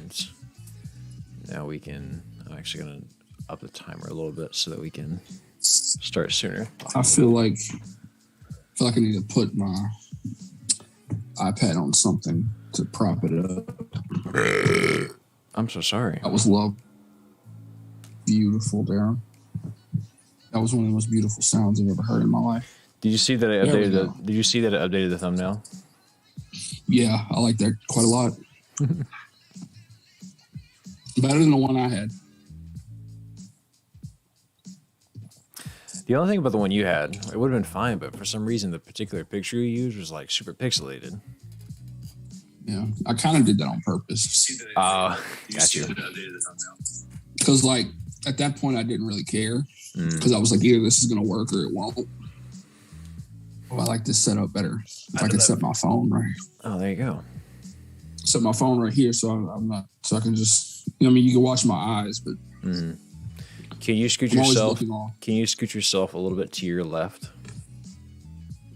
And now we can, I'm actually going to up the timer a little bit so that we can start sooner. I feel like I need to put my iPad on something to prop it up. I'm so sorry. That was love. Beautiful, Darren. That was one of the most beautiful sounds I've ever heard in my life. Did you see that it updated Did you see that it updated the thumbnail? Yeah, I like that quite a lot. Better than the one I had. The only thing about the one you had, it would have been fine, but for some reason, the particular picture you used was like super pixelated. Yeah, I kind of did that on purpose. Got you. Because, like, at that point, I didn't really care. Because I was like, either this is going to work or it won't. Oh, I like this setup better. If I could set my phone right. Oh, there you go. Set my phone right here so I'm not, so I can just, you can watch my eyes, but. Can you scoot yourself? Can you scoot yourself a little bit to your left?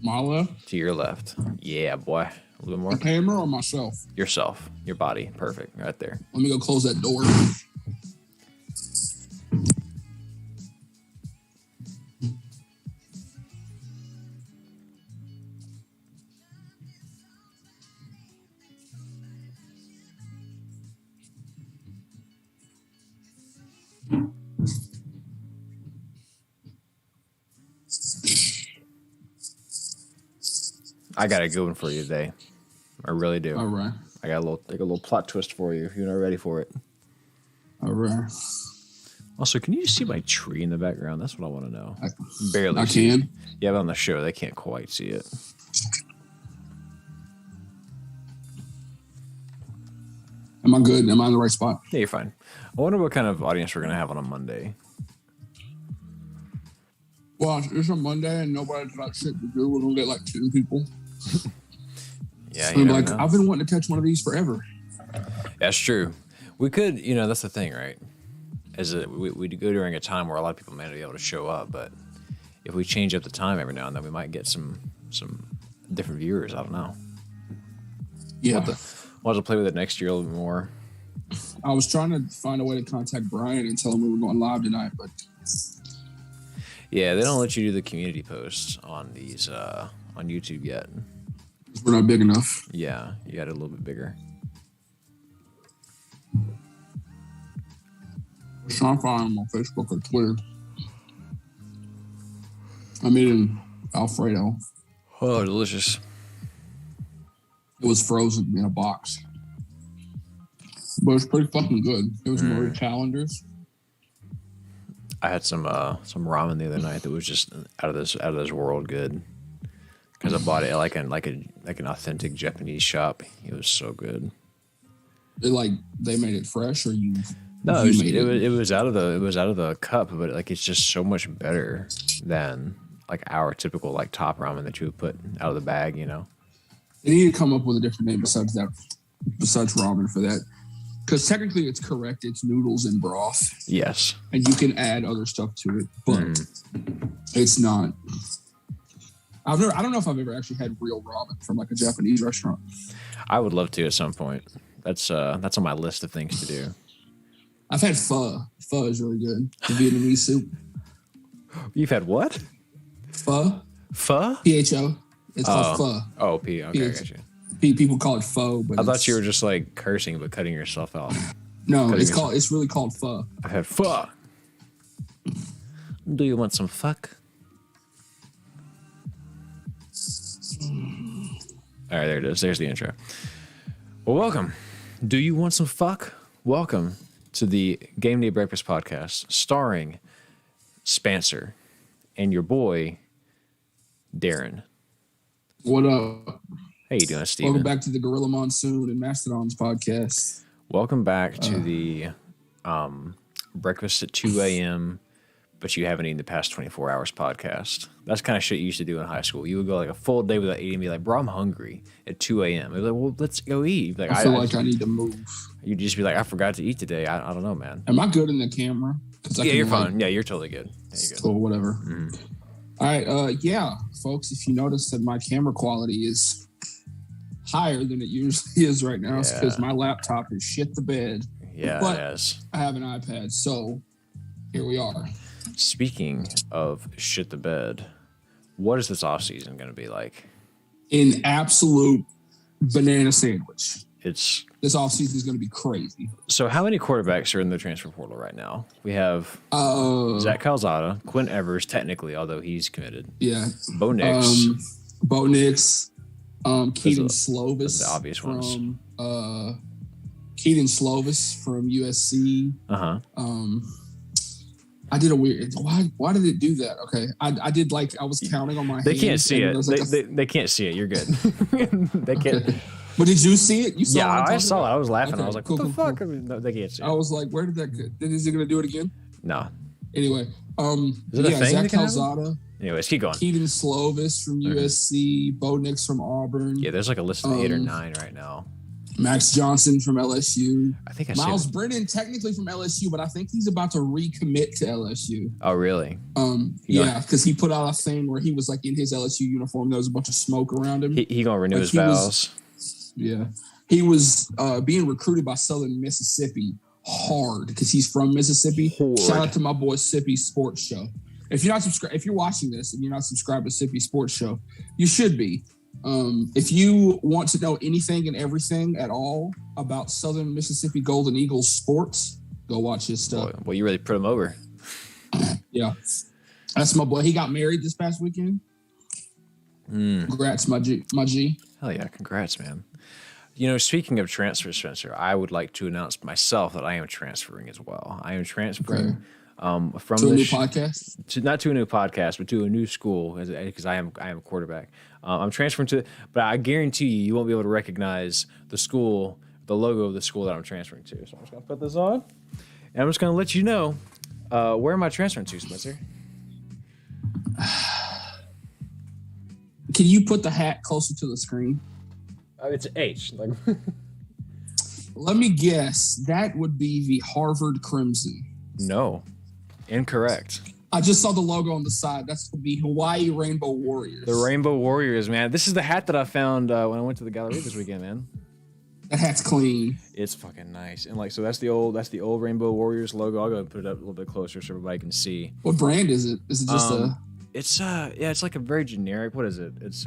My left? To your left. Yeah, boy. A little bit more. The camera or myself? Yourself. Your body. Perfect. Right there. Let me go close that door. I got a good one for you today. I really do. All right. I got a little plot twist for you if you're not ready for it. All right. Also, can you see my tree in the background? That's what I want to know. Barely. I can. Yeah, but on the show, they can't quite see it. Am I good? Am I in the right spot? Yeah, you're fine. I wonder what kind of audience we're going to have on a Monday. Well, it's a Monday and nobody's got shit to do. We're going to get like 10 people. Yeah, you like, I've been wanting to catch one of these forever. That's true. We could, that's the thing, right? We go during a time where a lot of people may not be able to show up, but if we change up the time every now and then, we might get some different viewers. I don't know. Yeah. We'll have to play with it next year a little bit more. I was trying to find a way to contact Brian and tell him we were going live tonight, but yeah, they don't let you do the community posts on these on YouTube yet. We're not big enough. Yeah, you got it a little bit bigger. I was trying to find him on Facebook or Twitter. I made him Alfredo. Oh, delicious. It was frozen in a box. But it was pretty fucking good. It was Murray Callender's. I had some ramen the other night that was just out of this world good. Because I bought it like an authentic Japanese shop. It was so good. They made it fresh, or you? No, it was out of the cup, but it's just so much better than like our typical like top ramen that you would put out of the bag. They need to come up with a different name besides ramen for that. Because technically it's correct. It's noodles and broth. Yes. And you can add other stuff to it, but it's not. I don't know if I've ever actually had real ramen from like a Japanese restaurant. I would love to at some point. That's on my list of things to do. I've had pho. Pho is really good. The Vietnamese soup. You've had what? Pho. Pho? P-H-O. It's called pho. Oh, P. Okay, I got you. People call it pho, but I thought you were just like cursing but cutting yourself off. No, it's really called pho. I've had pho. Do you want some fuck? All right, there it is. There's the intro. Well, welcome. Do you want some fuck? Welcome to the Gameday Breakfast Podcast, starring Spencer and your boy, Darren. What up? How you doing, Steven? Welcome back to the Gorilla Monsoon and Mastodons podcast. Welcome back to the Breakfast at 2 a.m., but you haven't eaten the past 24 hours podcast. That's kind of shit you used to do in high school. You would go like a full day without eating and be like, bro, I'm hungry at 2 a.m. You'd be like, well, let's go eat. Like, I feel like I need to move. You'd just be like, I forgot to eat today. I don't know, man. Am I good in the camera? Yeah, you're fine. Yeah, you're totally good. Yeah, you're good. Cool, whatever. All right, yeah, folks, if you notice that my camera quality is higher than it usually is right now because my laptop has shit the bed. Yeah, but it has. I have an iPad, so here we are. Speaking of shit the bed, what is this offseason going to be like? An absolute banana sandwich. This offseason is going to be crazy. So how many quarterbacks are in the transfer portal right now? We have Zach Calzada, Quinn Evers, technically, although he's committed. Yeah. Bo Nix. Keaton Slovis. The obvious ones. Keaton Slovis from USC. Uh-huh. I did a weird. Why did it do that? Okay, I did I was counting on my. They can't see it. They can't see it. You're good. They can't. Okay. But did you see it? You saw it? Yeah, I saw it. I was laughing. Okay, I was like, "What the fuck?" Cool. No, they can't see it. I was like, "Where did that go? Is he going to do it again?" No. Anyway, is it a thing Zach Calzada. Anyways, keep going. Keaton Slovis from USC. Bo Nix from Auburn. Yeah, there's like a list of 8 or 9 right now. Max Johnson from LSU. I think Miles Brennan technically from LSU, but I think he's about to recommit to LSU. Oh, really? Yeah, because he put out a thing where he was like in his LSU uniform. There was a bunch of smoke around him. He gonna renew his vows. He was being recruited by Southern Mississippi hard because he's from Mississippi. Shout out to my boy Sippy Sports Show. If you're not if you're watching this and you're not subscribed to Sippy Sports Show, you should be. If you want to know anything and everything at all about Southern Mississippi Golden Eagles sports, go watch his stuff. Well, you really put him over. Yeah. That's my boy. He got married this past weekend. Congrats, my G. Hell yeah, congrats, man. You know, speaking of transfer, Spencer, I would like to announce myself that I am transferring as well. I am transferring from to a new podcast? Not to a new podcast, but to a new school because I am a quarterback. I'm transferring to, but I guarantee you won't be able to recognize the school, the logo of the school that I'm transferring to. So I'm just going to put this on, and I'm just going to let you know where am I transferring to, Spencer? Can you put the hat closer to the screen? It's H. Let me guess. That would be the Harvard Crimson. No. Incorrect. I just saw the logo on the side. That's the Hawaii Rainbow Warriors. The Rainbow Warriors, man. This is the hat that I found when I went to the gallery this weekend, man. That hat's clean. It's fucking nice. And so that's the old Rainbow Warriors logo. I'll go and put it up a little bit closer so everybody can see. What brand is it? Is it just it's like a very generic. What is it? It's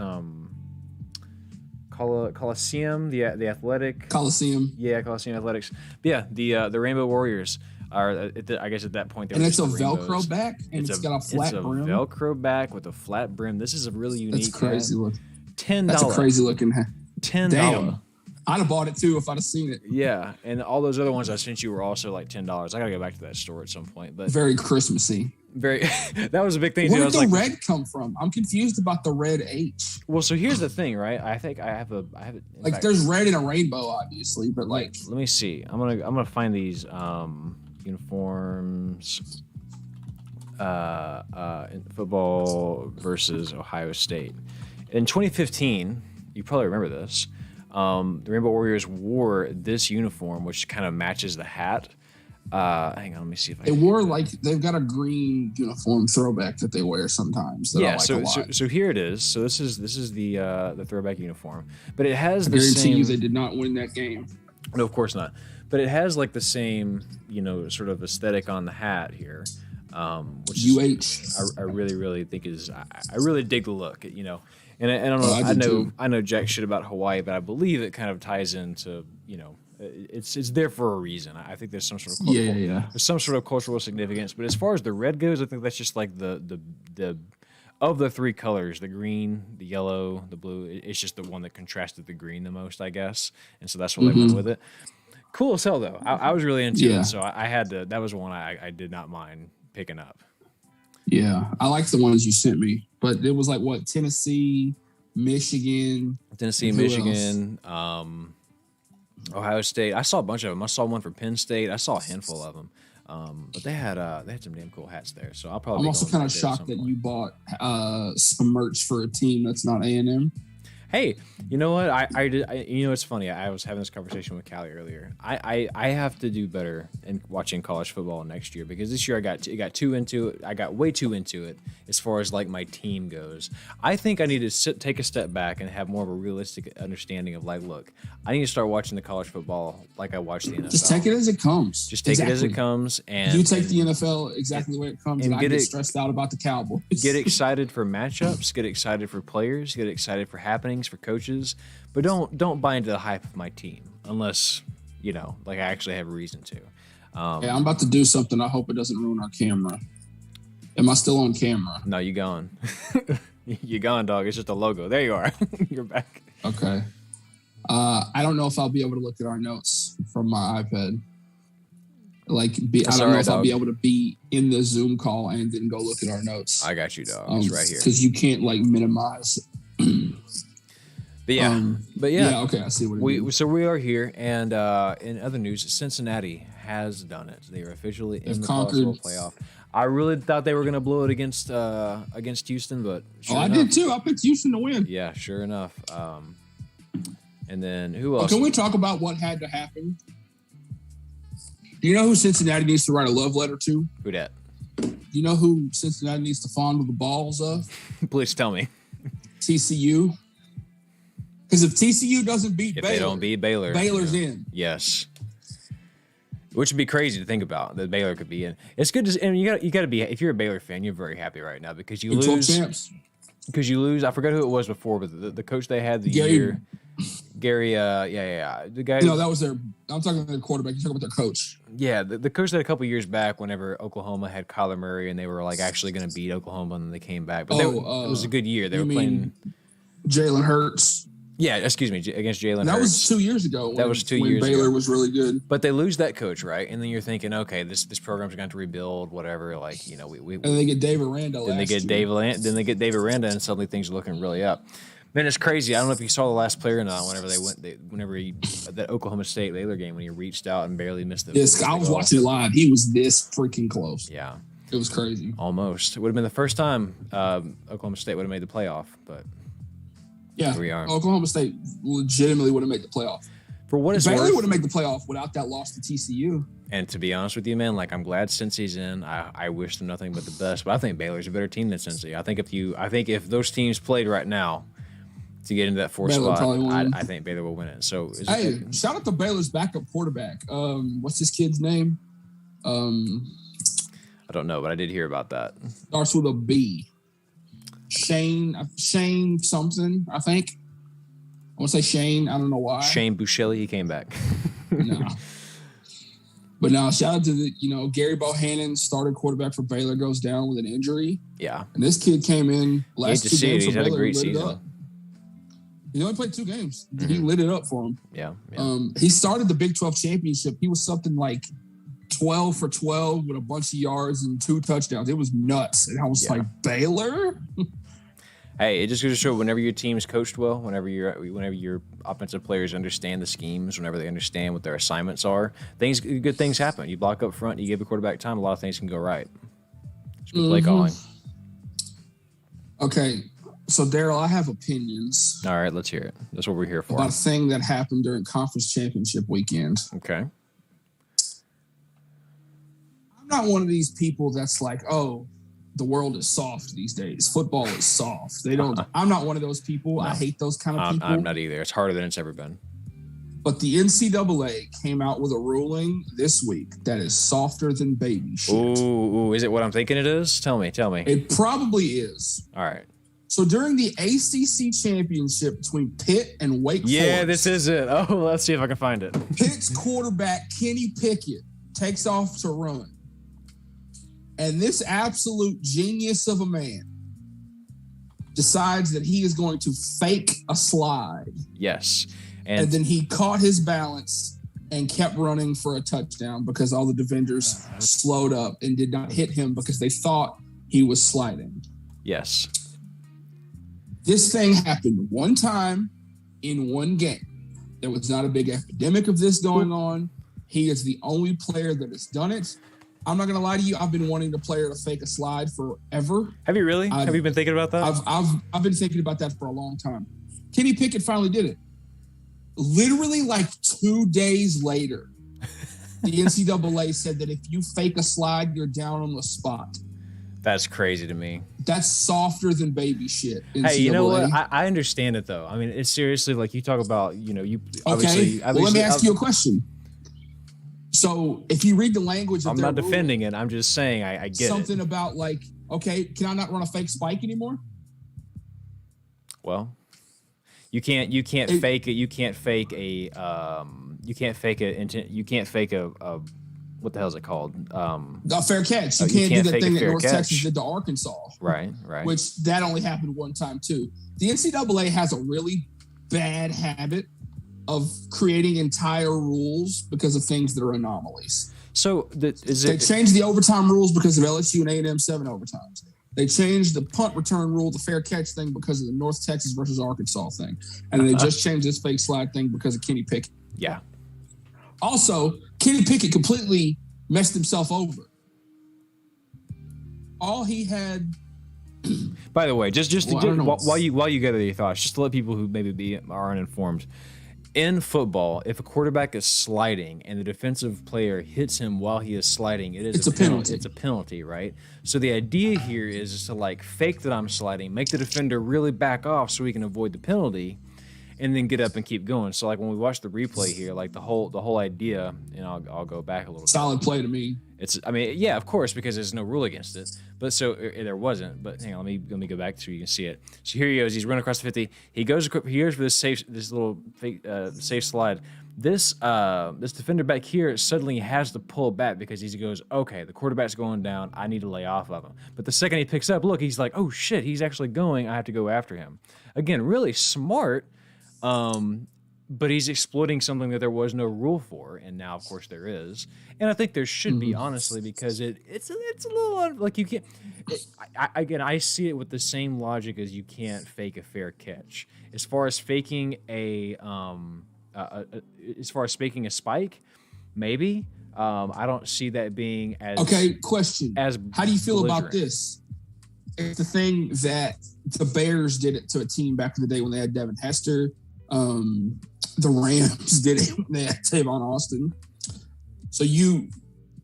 Coliseum, the athletic. Coliseum. Yeah, Coliseum Athletics. But yeah, the Rainbow Warriors are. I guess at that point, and it's a Velcro back, and it's got a flat brim. It's a Velcro back with a flat brim. This is a really unique. That's crazy look. $10. That's a crazy looking hat. $10. Damn. I'd have bought it too if I'd have seen it. Yeah, and all those other ones I sent you were also like $10. I gotta go back to that store at some point. But very Christmassy. Very. That was a big thing. Where did the red come from? I'm confused about the red H. Well, so here's the thing, right? I think I have it. Like, there's red in a rainbow, obviously, but like. Let me see. I'm gonna find these uniforms. In football versus Ohio State in 2015. You probably remember this. The Rainbow Warriors wore this uniform, which kind of matches the hat. Hang on, let me see if I. They've got a green uniform throwback that they wear sometimes. Yeah, so here it is. So this is the throwback uniform, but it has the same. I guarantee you they did not win that game. No, of course not. But it has like the same, sort of aesthetic on the hat here, which I really, really think is. I really dig the look. And I don't know. I know jack shit about Hawaii, but I believe it kind of ties into it's there for a reason. I think there's some sort of there's some sort of cultural significance. But as far as the red goes, I think that's just like the of the three colors, the green, the yellow, the blue. It's just the one that contrasted the green the most, I guess. And so that's what I went with it. Cool as hell though. I was really into it, so I had to. That was one I did not mind picking up. Yeah, I like the ones you sent me, but it was like what Tennessee, Michigan, Ohio State. I saw a bunch of them. I saw one for Penn State. I saw a handful of them, but they had some damn cool hats there. So I'll probably. I'm also kind of shocked that you bought some merch for a team that's not A&M. Hey, you know what? You know, it's funny. I was having this conversation with Callie earlier. I have to do better in watching college football next year because this year I got too into it. I got way too into it as far as like my team goes. I think I need to take a step back and have more of a realistic understanding of like, look, I need to start watching the college football like I watch the NFL. Just take it as it comes. Just take it as it comes. And you take the NFL exactly the way it comes, and I get stressed out about the Cowboys. Get excited for matchups. Get excited for players. Get excited for happenings, for coaches. But don't buy into the hype of my team unless, you know, like I actually have a reason to. I'm about to do something. I hope it doesn't ruin our camera. Am I still on camera? No, you gone. You gone, dog. It's just a logo. There you are. You're back. Okay. I don't know if I'll be able to look at our notes from my iPad. I don't know if I'll be able to be in the Zoom call and then go look at our notes. I got you, dog. It's right here. Because you can't like minimize. But yeah, okay, I see what you mean. So we are here, and in other news, Cincinnati has done it. They are officially in the college football playoff. I really thought they were going to blow it against Houston, but I did too. I picked Houston to win. Yeah, sure enough. And then who else? Can we talk about what had to happen? Do you know who Cincinnati needs to write a love letter to? Who dat? Do you know who Cincinnati needs to fondle the balls of? Please tell me. TCU. Because if TCU doesn't beat Baylor, they don't beat Baylor, Baylor's in. Yes. Which would be crazy to think about that Baylor could be in. It's good to, and you got to be, if you're a Baylor fan, you're very happy right now because you lose. Champs. Because you lose. I forgot who it was before, but the coach they had year. Gary, the guy. No, that was their. I'm talking about their quarterback. You're talking about their coach. Yeah, the coach that a couple years back, whenever Oklahoma had Kyler Murray, and they were like actually going to beat Oklahoma, and then they came back. But it was a good year. They were playing Jalen Hurts. Yeah, excuse me, against Jalen Hurts. That was 2 years ago. That was 2 years ago. Baylor was really good. But they lose that coach, right? And then you're thinking, okay, this program's going to rebuild, whatever. Like, you know, we and they get David Aranda. Then they get David Aranda, and suddenly things are looking really up. Man, it's crazy. I don't know if you saw the last player or not. Whenever that Oklahoma State Baylor game when he reached out and barely missed it. Yes, I was watching it live. He was this freaking close. Yeah, it was crazy. Almost. It would have been the first time Oklahoma State would have made the playoff, but. Yeah, here we are. Oklahoma State legitimately would have made the playoff. For what it's Baylor worth, would have made the playoff without that loss to TCU. And to be honest with you, man, like I'm glad Cincy's in. I wish them nothing but the best. But I think Baylor's a better team than Cincy. I think if those teams played right now to get into that fourth spot, I think Baylor will win it. So shout out to Baylor's backup quarterback. What's this kid's name? I don't know, but I did hear about that. Starts with a B. Shane something, I think. I want to say Shane. I don't know why. Shane Buechele, he came back. No. But now, shout out to Gary Bohannon, started quarterback for Baylor, goes down with an injury. Yeah. And this kid came in last 2 games. He's had a great season. He only played 2 games. Mm-hmm. He lit it up for him. Yeah. He started the Big 12 championship. He was something like 12 for 12 with a bunch of yards and 2 touchdowns. It was nuts. And I was like, Baylor? Hey, it just goes to show whenever your team's coached well, whenever your offensive players understand the schemes, whenever they understand what their assignments are, good things happen. You block up front, you give a quarterback time, a lot of things can go right. It's good play calling. Okay, so Daryl, I have opinions. All right, let's hear it. That's what we're here for. About a thing that happened during conference championship weekend. Okay. I'm not one of these people that's like, oh, the world is soft these days. Football is soft. They don't. I'm not one of those people. No. I hate those kind of people. I'm not either. It's harder than it's ever been. But the NCAA came out with a ruling this week that is softer than baby shit. Ooh, is it what I'm thinking it is? Tell me. It probably is. All right. So during the ACC championship between Pitt and Wake Forest. Yeah, this is it. Oh, let's see if I can find it. Pitt's quarterback, Kenny Pickett, takes off to run. And this absolute genius of a man decides that he is going to fake a slide. Yes. And then he caught his balance and kept running for a touchdown because all the defenders slowed up and did not hit him because they thought he was sliding. Yes. This thing happened one time in one game. There was not a big epidemic of this going on. He is the only player that has done it. I'm not going to lie to you. I've been wanting the player to fake a slide forever. Have you really? Have you been thinking about that? I've been thinking about that for a long time. Kenny Pickett finally did it. Literally like 2 days later, the NCAA said that if you fake a slide, you're down on the spot. That's crazy to me. That's softer than baby shit. NCAA. Hey, you know what? I understand it though. I mean, it's seriously like you talk about, you Okay. Well, let me ask you a question. So if you read the language of I'm not defending it. I'm just saying I get something about like, okay, can I not run a fake spike anymore? Well, you can't fake it. You can't fake a what the hell is it called? A fair catch. You can't do the thing that North Texas did to Arkansas. Right. Which that only happened one time too. The NCAA has a really bad habit of creating entire rules because of things that are anomalies. So they changed the overtime rules because of LSU and A&M 7 overtimes. They changed the punt return rule, the fair catch thing, because of the North Texas versus Arkansas thing. And then they just changed this fake slide thing because of Kenny Pickett. Yeah. Also, Kenny Pickett completely messed himself over. All he had. By the way, while you gather your thoughts, just to let people who maybe are uninformed, in football, if a quarterback is sliding and the defensive player hits him while he is sliding, it's a penalty. It's a penalty, right? So the idea here is to like fake that I'm sliding, make the defender really back off so he can avoid the penalty, and then get up and keep going. So like when we watch the replay here, like the whole idea, and I'll go back a little. Solid play to me. Yeah, of course, because there's no rule against it. But there wasn't. But hang on, let me go back so you can see it. So here he goes. He's running across the 50. He goes for this little fake safe slide. This defender back here suddenly has to pull back because he goes, okay, the quarterback's going down. I need to lay off of him. But the second he picks up, look, he's like, oh shit, he's actually going. I have to go after him. Again, really smart. But he's exploiting something that there was no rule for, and now, of course, there is. And I think there should be, honestly, because it's a little like you can't. I see it with the same logic as you can't fake a fair catch. As far as faking a spike, maybe I don't see that being as Question: as how do you feel about this? It's the thing that the Bears did it to a team back in the day when they had Devin Hester. The Rams did it when they had Tavon Austin. So you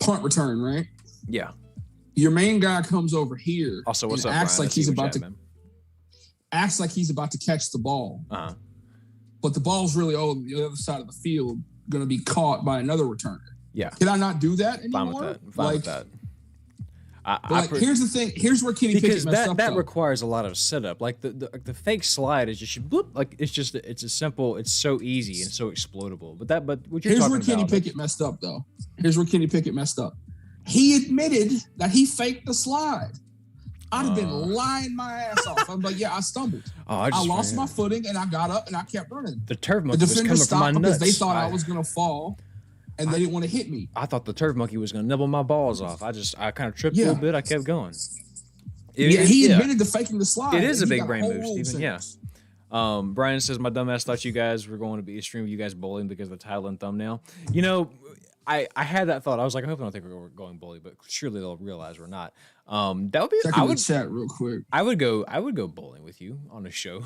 punt return, right? Yeah. Your main guy comes over here. Also, what's up, acts Brian? like he's about to catch the ball. Uh-huh. But the ball's really on the other side of the field, going to be caught by another returner. Yeah. Can I not do that anymore? Fine with that. Here's the thing. Here's where Kenny Pickett messed up. That requires a lot of setup. Like the fake slide is just bloop, like it's a simple. It's so easy and so exploitable. But what you're here's talking where Kenny Pickett messed up though. Here's where Kenny Pickett messed up. He admitted that he faked the slide. I'd have been lying my ass off. I'm like, yeah, I stumbled. I lost my footing and I got up and I kept running. The turf monkey was coming from my nuts because they thought I was going to fall. And they didn't want to hit me. I thought the turf monkey was going to nibble my balls off. I kind of tripped a little bit. I kept going. He admitted to faking the slide. It is a big brain move, Steven. Yeah. Brian says, my dumbass thought you guys were going to be streaming you guys bowling because of the title and thumbnail. You know, I had that thought. I was like, I hope they don't think we're going bowling, but surely they'll realize we're not. That would be. I would chat real quick. I would go bowling with you on a show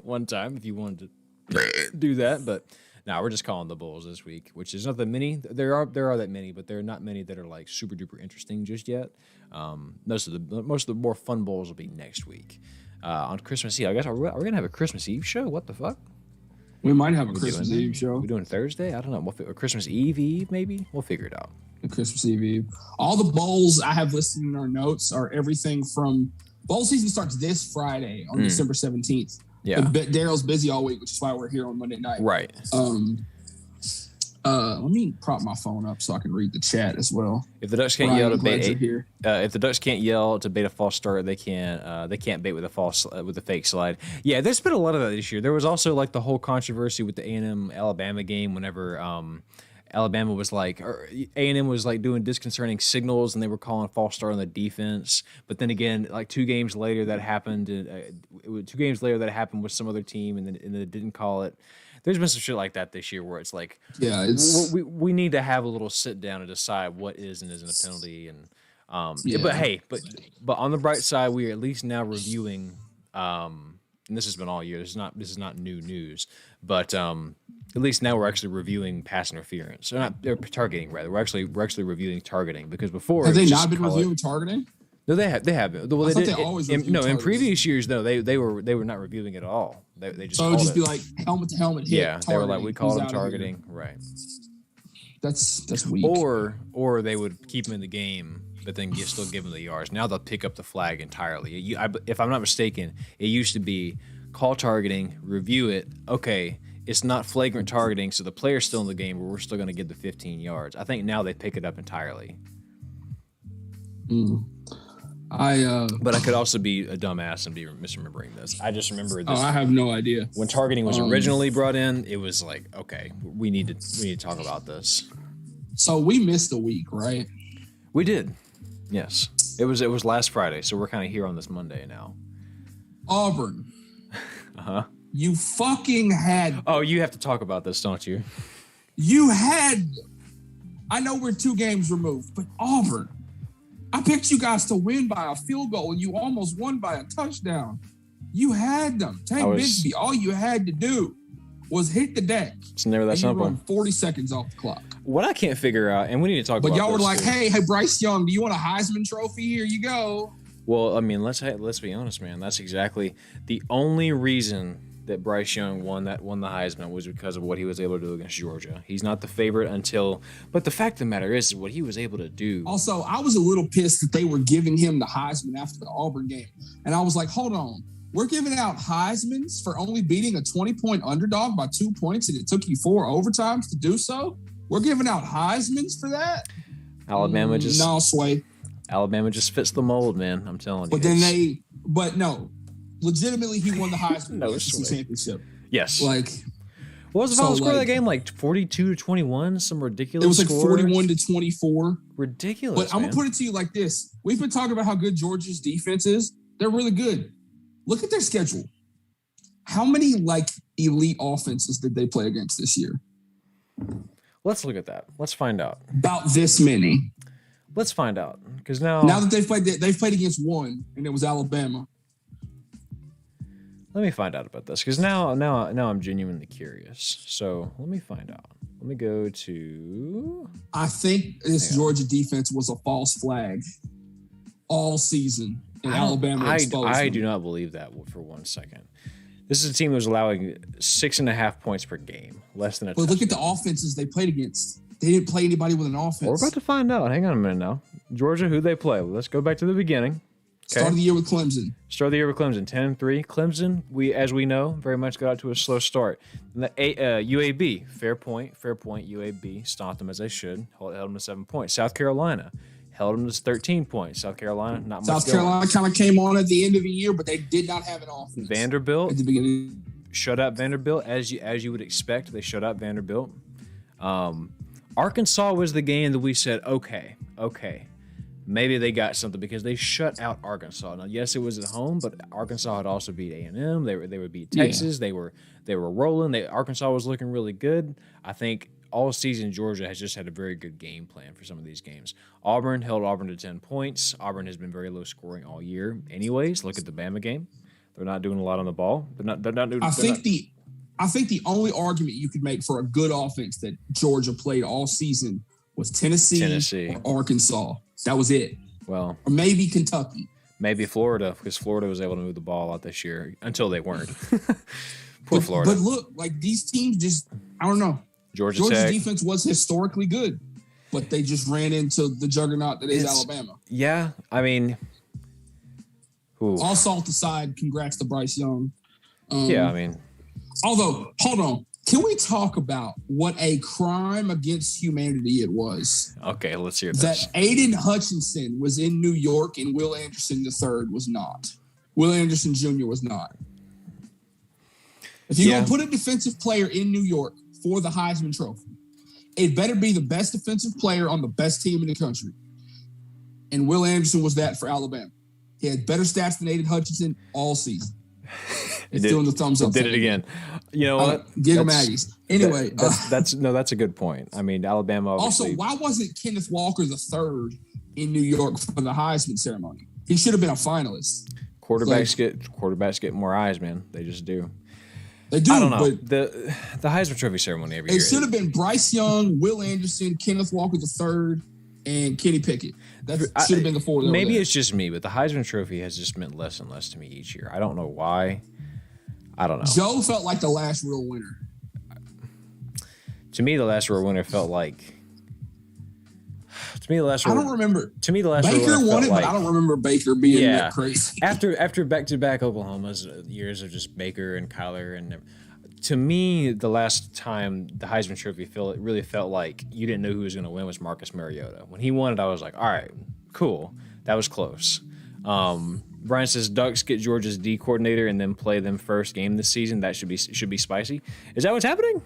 one time if you wanted to do that, but. No, we're just calling the Bulls this week, which is not that many. There are that many, but there are not many that are like super duper interesting just yet. Most of the more fun bowls will be next week on Christmas Eve. I guess are we gonna have a Christmas Eve show? What the fuck? We might have a Christmas Eve show. We're doing Thursday. I don't know. Or Christmas Eve maybe. We'll figure it out. Christmas Eve. All the bowls I have listed in our notes are everything from bowl season starts this Friday on December 17th. Yeah, Daryl's busy all week, which is why we're here on Monday night. Right. Let me prop my phone up so I can read the chat as well. If the Ducks can't yell to bait a false start, they can't bait with a fake slide. Yeah, there's been a lot of that this year. There was also like the whole controversy with the A&M Alabama game whenever Alabama was like, or A&M was like doing disconcerting signals and they were calling a false start on the defense. But then again, like 2 games later that happened. It was 2 games later that happened with some other team and then it didn't call it. There's been some shit like that this year where it's like, we need to have a little sit down and decide what is and isn't a penalty. And but on the bright side, we are at least now reviewing. and this has been all year. This is not new news, but at least now we're actually reviewing pass interference. They're targeting rather. We're actually reviewing targeting because before have they not been reviewing targeting? No, they have been. Well, I thought they always in previous years, no, they were not reviewing it at all. They just so it would just be like helmet to helmet hit. Yeah, they were like we called them targeting, right? That's weak. Or they would keep him in the game, but then still give him the yards. Now they'll pick up the flag entirely. If I'm not mistaken, it used to be call targeting, review it. Okay, it's not flagrant targeting, so the player's still in the game, but we're still going to get the 15 yards. I think now they pick it up entirely. But I could also be a dumbass and be misremembering this. I just remember this. I have no idea. When targeting was originally brought in, it was like, okay, we need to talk about this. So we missed a week, right? We did. Yes. It was last Friday, so we're kind of here on this Monday now. Auburn. Uh-huh. You fucking had... Oh, you have to talk about this, don't you? You had... I know we're 2 games removed, but Auburn... I picked you guys to win by a field goal, and you almost won by a touchdown. You had them. Tank Bigsby, all you had to do was hit the deck. It's never that simple. You run 40 seconds off the clock. What I can't figure out, and we need to talk about this. But y'all were like, hey, Bryce Young, do you want a Heisman Trophy? Here you go. Well, I mean, let's be honest, man. That's exactly the only reason that Bryce Young won the Heisman was because of what he was able to do against Georgia. He's not the favorite but the fact of the matter is what he was able to do. Also, I was a little pissed that they were giving him the Heisman after the Auburn game. And I was like, hold on. We're giving out Heismans for only beating a 20-point underdog by 2 points, and it took you 4 overtimes to do so? We're giving out Heismans for that? Alabama just fits the mold, man. I'm telling you. But no. Legitimately, he won the Heisman championship. Yes. Like, what was the final score of that game? Like 42-21, some ridiculous. It was like score. 41-24. Ridiculous. But I'm gonna put it to you like this: we've been talking about how good Georgia's defense is. They're really good. Look at their schedule. How many elite offenses did they play against this year? Let's look at that. Let's find out. About this many. Let's find out because now that they've played against one, and it was Alabama. Let me find out about this because now I'm genuinely curious. So let me find out. Let me go to. I think this Georgia defense was a false flag all season, and Alabama exposed them. I do not believe that for 1 second. This is a team that was allowing 6.5 points per game, less than a. But look at the offenses they played against. They didn't play anybody with an offense. We're about to find out. Hang on a minute now. Georgia, who they play? Let's go back to the beginning. Okay. Start of the year with Clemson. 10-3. Clemson, as we know, very much got out to a slow start. And the UAB, fair point. UAB stopped them as they should. Held them to 7 points. South Carolina held them to 13 points. South Carolina, not much. South Carolina kind of came on at the end of the year, but they did not have an offense. Vanderbilt at the beginning. Shut out Vanderbilt as you would expect. They shut out Vanderbilt. Arkansas was the game that we said, okay. Maybe they got something because they shut out Arkansas. Now, yes, it was at home, but Arkansas had also beat A&M. They would beat Texas. Yeah. They were rolling. Arkansas was looking really good. I think all season Georgia has just had a very good game plan for some of these games. Auburn held Auburn to 10 points. Auburn has been very low scoring all year. Anyways, look at the Bama game. They're not doing a lot on the ball. They're not doing. I think the only argument you could make for a good offense that Georgia played all season was Tennessee. Or Arkansas. That was it. Well, or maybe Kentucky. Maybe Florida, because Florida was able to move the ball out this year until they weren't. Poor Florida. But look, these teams just, I don't know. Georgia's defense was historically good, but they just ran into the juggernaut that is Alabama. Yeah, I mean. Ooh. All salt aside, congrats to Bryce Young. Yeah, I mean. Although, hold on. Can we talk about what a crime against humanity it was? Okay, let's hear this. That Aiden Hutchinson was in New York and Will Anderson III was not. Will Anderson Jr. was not. If you're going to put a defensive player in New York for the Heisman Trophy, it better be the best defensive player on the best team in the country. And Will Anderson was that for Alabama. He had better stats than Aiden Hutchinson all season. It's doing the thumbs up. Did it again. You know what? Giggle Maggies. Anyway. That's a good point. I mean, Alabama obviously. Also, why wasn't Kenneth Walker III in New York for the Heisman ceremony? He should have been a finalist. quarterbacks get more eyes, man. They just do. They do. I don't know. But The Heisman Trophy ceremony every year. It should have been Bryce Young, Will Anderson, Kenneth Walker III, and Kenny Pickett. That should have been the four. Maybe it's just me, but the Heisman Trophy has just meant less and less to me each year. I don't know why. I don't know. Joe felt like the last real winner. To me, the last real winner felt like. To me, the last. I don't remember. To me, the last. Baker won it, but I don't remember Baker being that crazy. After back-to-back Oklahoma's years of just Baker and Kyler and. To me, the last time the Heisman Trophy really felt like you didn't know who was going to win was Marcus Mariota. When he won it, I was like, all right, cool. That was close. Brian says Ducks get Georgia's D coordinator and then play them first game this season. That should be spicy. Is that what's happening?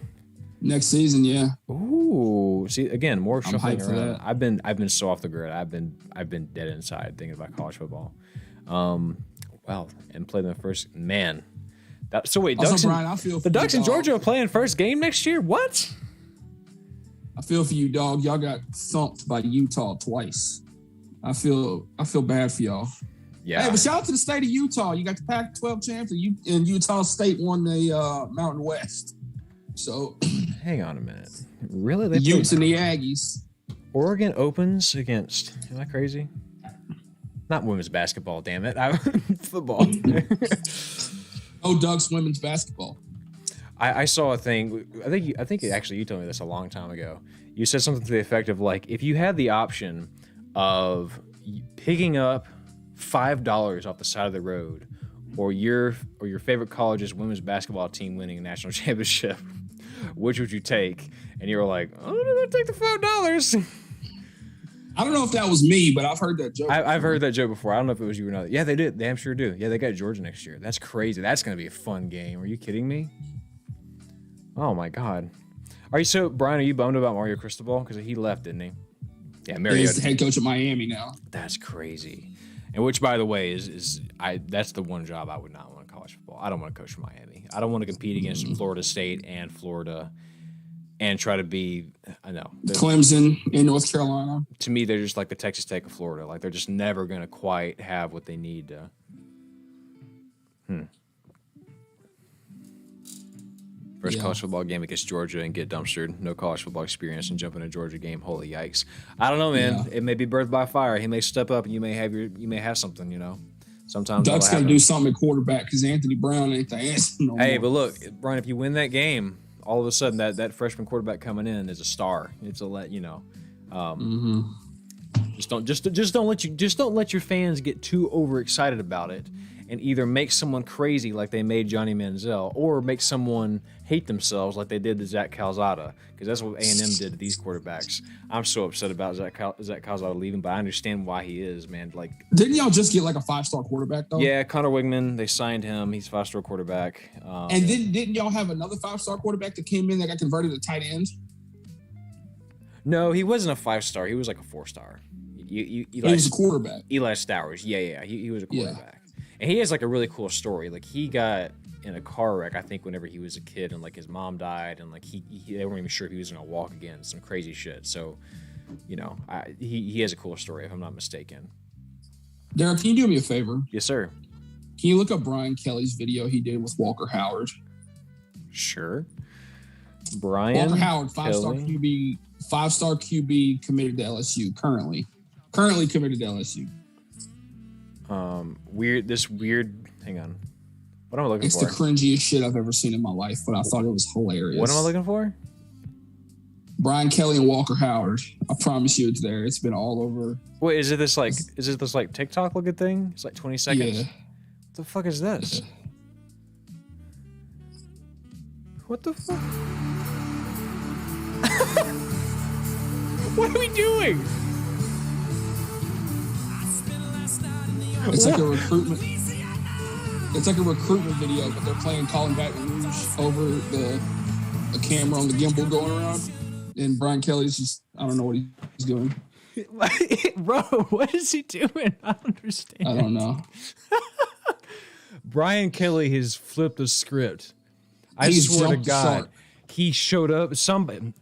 Next season, yeah. Ooh, see again, more shuffling around. I've I've been so off the grid. I've been dead inside thinking about college football. Well, and play them first, man. So wait, Ducks and Georgia are playing first game next year? What? I feel for you, dog. Y'all got thumped by Utah twice. I feel bad for y'all. Yeah. Hey, but shout out to the state of Utah. You got the Pac-12 champs, and Utah State won the Mountain West. So, hang on a minute. Really? They Utes and the Aggies. Oregon opens against. Am I crazy? Not women's basketball. Damn it! Football. Oh, Ducks women's basketball. I saw a thing. I think actually you told me this a long time ago. You said something to the effect of like, if you had the option of picking up $5 off the side of the road, or your favorite college's women's basketball team winning a national championship, which would you take? And you were like, oh, I'm gonna take the $5. I don't know if that was me, but I've heard that joke. I've heard that joke before. I don't know if it was you or not. Yeah, they did. They damn sure do. Yeah, they got Georgia next year. That's crazy. That's going to be a fun game. Are you kidding me? Oh, my God. Brian, are you bummed about Mario Cristobal? Because he left, didn't he? Yeah, Mariota. He's the head coach at Miami now. That's crazy. And which, by the way, that's the one job I would not want in college football. I don't want to coach for Miami. I don't want to compete against Florida State and Florida and try to be, I know. Clemson in North Carolina. To me, they're just like the Texas Tech of Florida. Like, they're just never going to quite have what they need to. First college football game against Georgia and get dumpstered. No college football experience and jump in a Georgia game. Holy yikes. I don't know, man. Yeah. It may be birthed by fire. He may step up and you may have something, you know. Sometimes Duck's got to do something at quarterback because Anthony Brown ain't the answer no more. But look, Brian, if you win that game, all of a sudden that freshman quarterback coming in is a star. It's a just don't let your fans get too overexcited about it and either make someone crazy like they made Johnny Manziel or make someone hate themselves like they did to Zach Calzada, because that's what A&M did to these quarterbacks. I'm so upset about Zach Calzada leaving, but I understand why he is, man. Like, didn't y'all just get like a 5-star quarterback though? Yeah, Connor Wigman, they signed him. He's a 5-star quarterback. And then didn't y'all have another 5-star quarterback that came in that got converted to tight end? No, he wasn't a 5-star. He was like a 4-star. He was a quarterback. Eli Stowers. Yeah. He was a quarterback. Yeah. And he has like a really cool story. Like, he got in a car wreck, I think, whenever he was a kid, and like his mom died, and like they weren't even sure if he was gonna walk again. Some crazy shit. So, you know, he has a cool story, if I'm not mistaken. Derek, can you do me a favor? Yes, sir. Can you look up Brian Kelly's video he did with Walker Howard? Sure. Brian Walker Howard, 5-star QB, 5-star QB committed to LSU currently committed to LSU. Hang on. What am I looking for? It's the cringiest shit I've ever seen in my life, but I thought it was hilarious. What am I looking for? Brian Kelly and Walker Howard. I promise you it's there. It's been all over. Wait, is it this TikTok looking thing? It's like 20 seconds. Yeah. What the fuck is this? Yeah. What the fuck? What are we doing? It's like a recruitment. It's like a recruitment video, but they're playing Calling Baton Rouge over the camera on the gimbal going around. And Brian Kelly's just, I don't know what he's doing. Bro, what is he doing? I don't understand. I don't know. Brian Kelly has flipped the script. I swear to God. He showed up.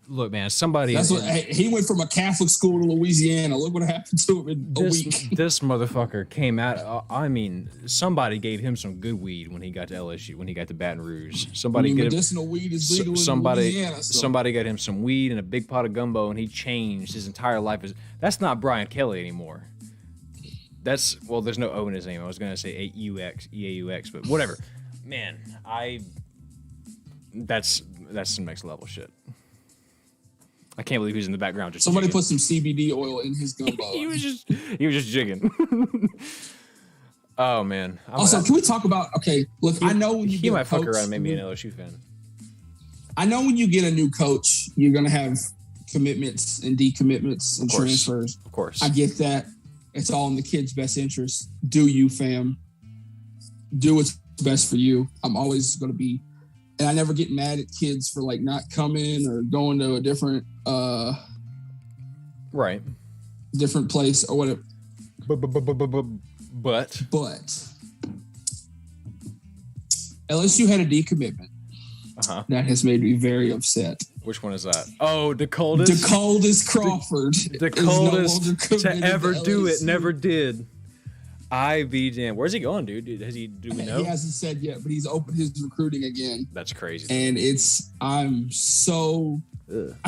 Look, man, somebody. That's what he went from a Catholic school to Louisiana. Look what happened to him in a week. This motherfucker came out. I mean, somebody gave him some good weed when he got to LSU. When he got to Baton Rouge, medicinal weed is legal in Louisiana. Somebody got him some weed and a big pot of gumbo, and he changed his entire life. That's not Brian Kelly anymore. There's no O in his name. I was gonna say EAUX, but whatever. Man, that's some next level shit. I can't believe he's in the background. Just somebody jigging. Put some CBD oil in his gumbo. he was just jigging. Oh man. Can we talk about? Okay, look, I know when he might fuck around and make me an LSU fan. I know when you get a new coach, you're gonna have commitments and decommitments and transfers. Of course, I get that. It's all in the kid's best interest. Do you, fam? Do what's best for you. I'm always gonna be. And I never get mad at kids for like not coming or going to a different different place or whatever. But LSU had a decommitment that has made me very upset. Which one is that? Oh, the coldest Crawford. The coldest to ever do it. Never did. I be damn. Where's he going, dude? Do we know? He hasn't said yet, but he's opened his recruiting again. That's crazy. And I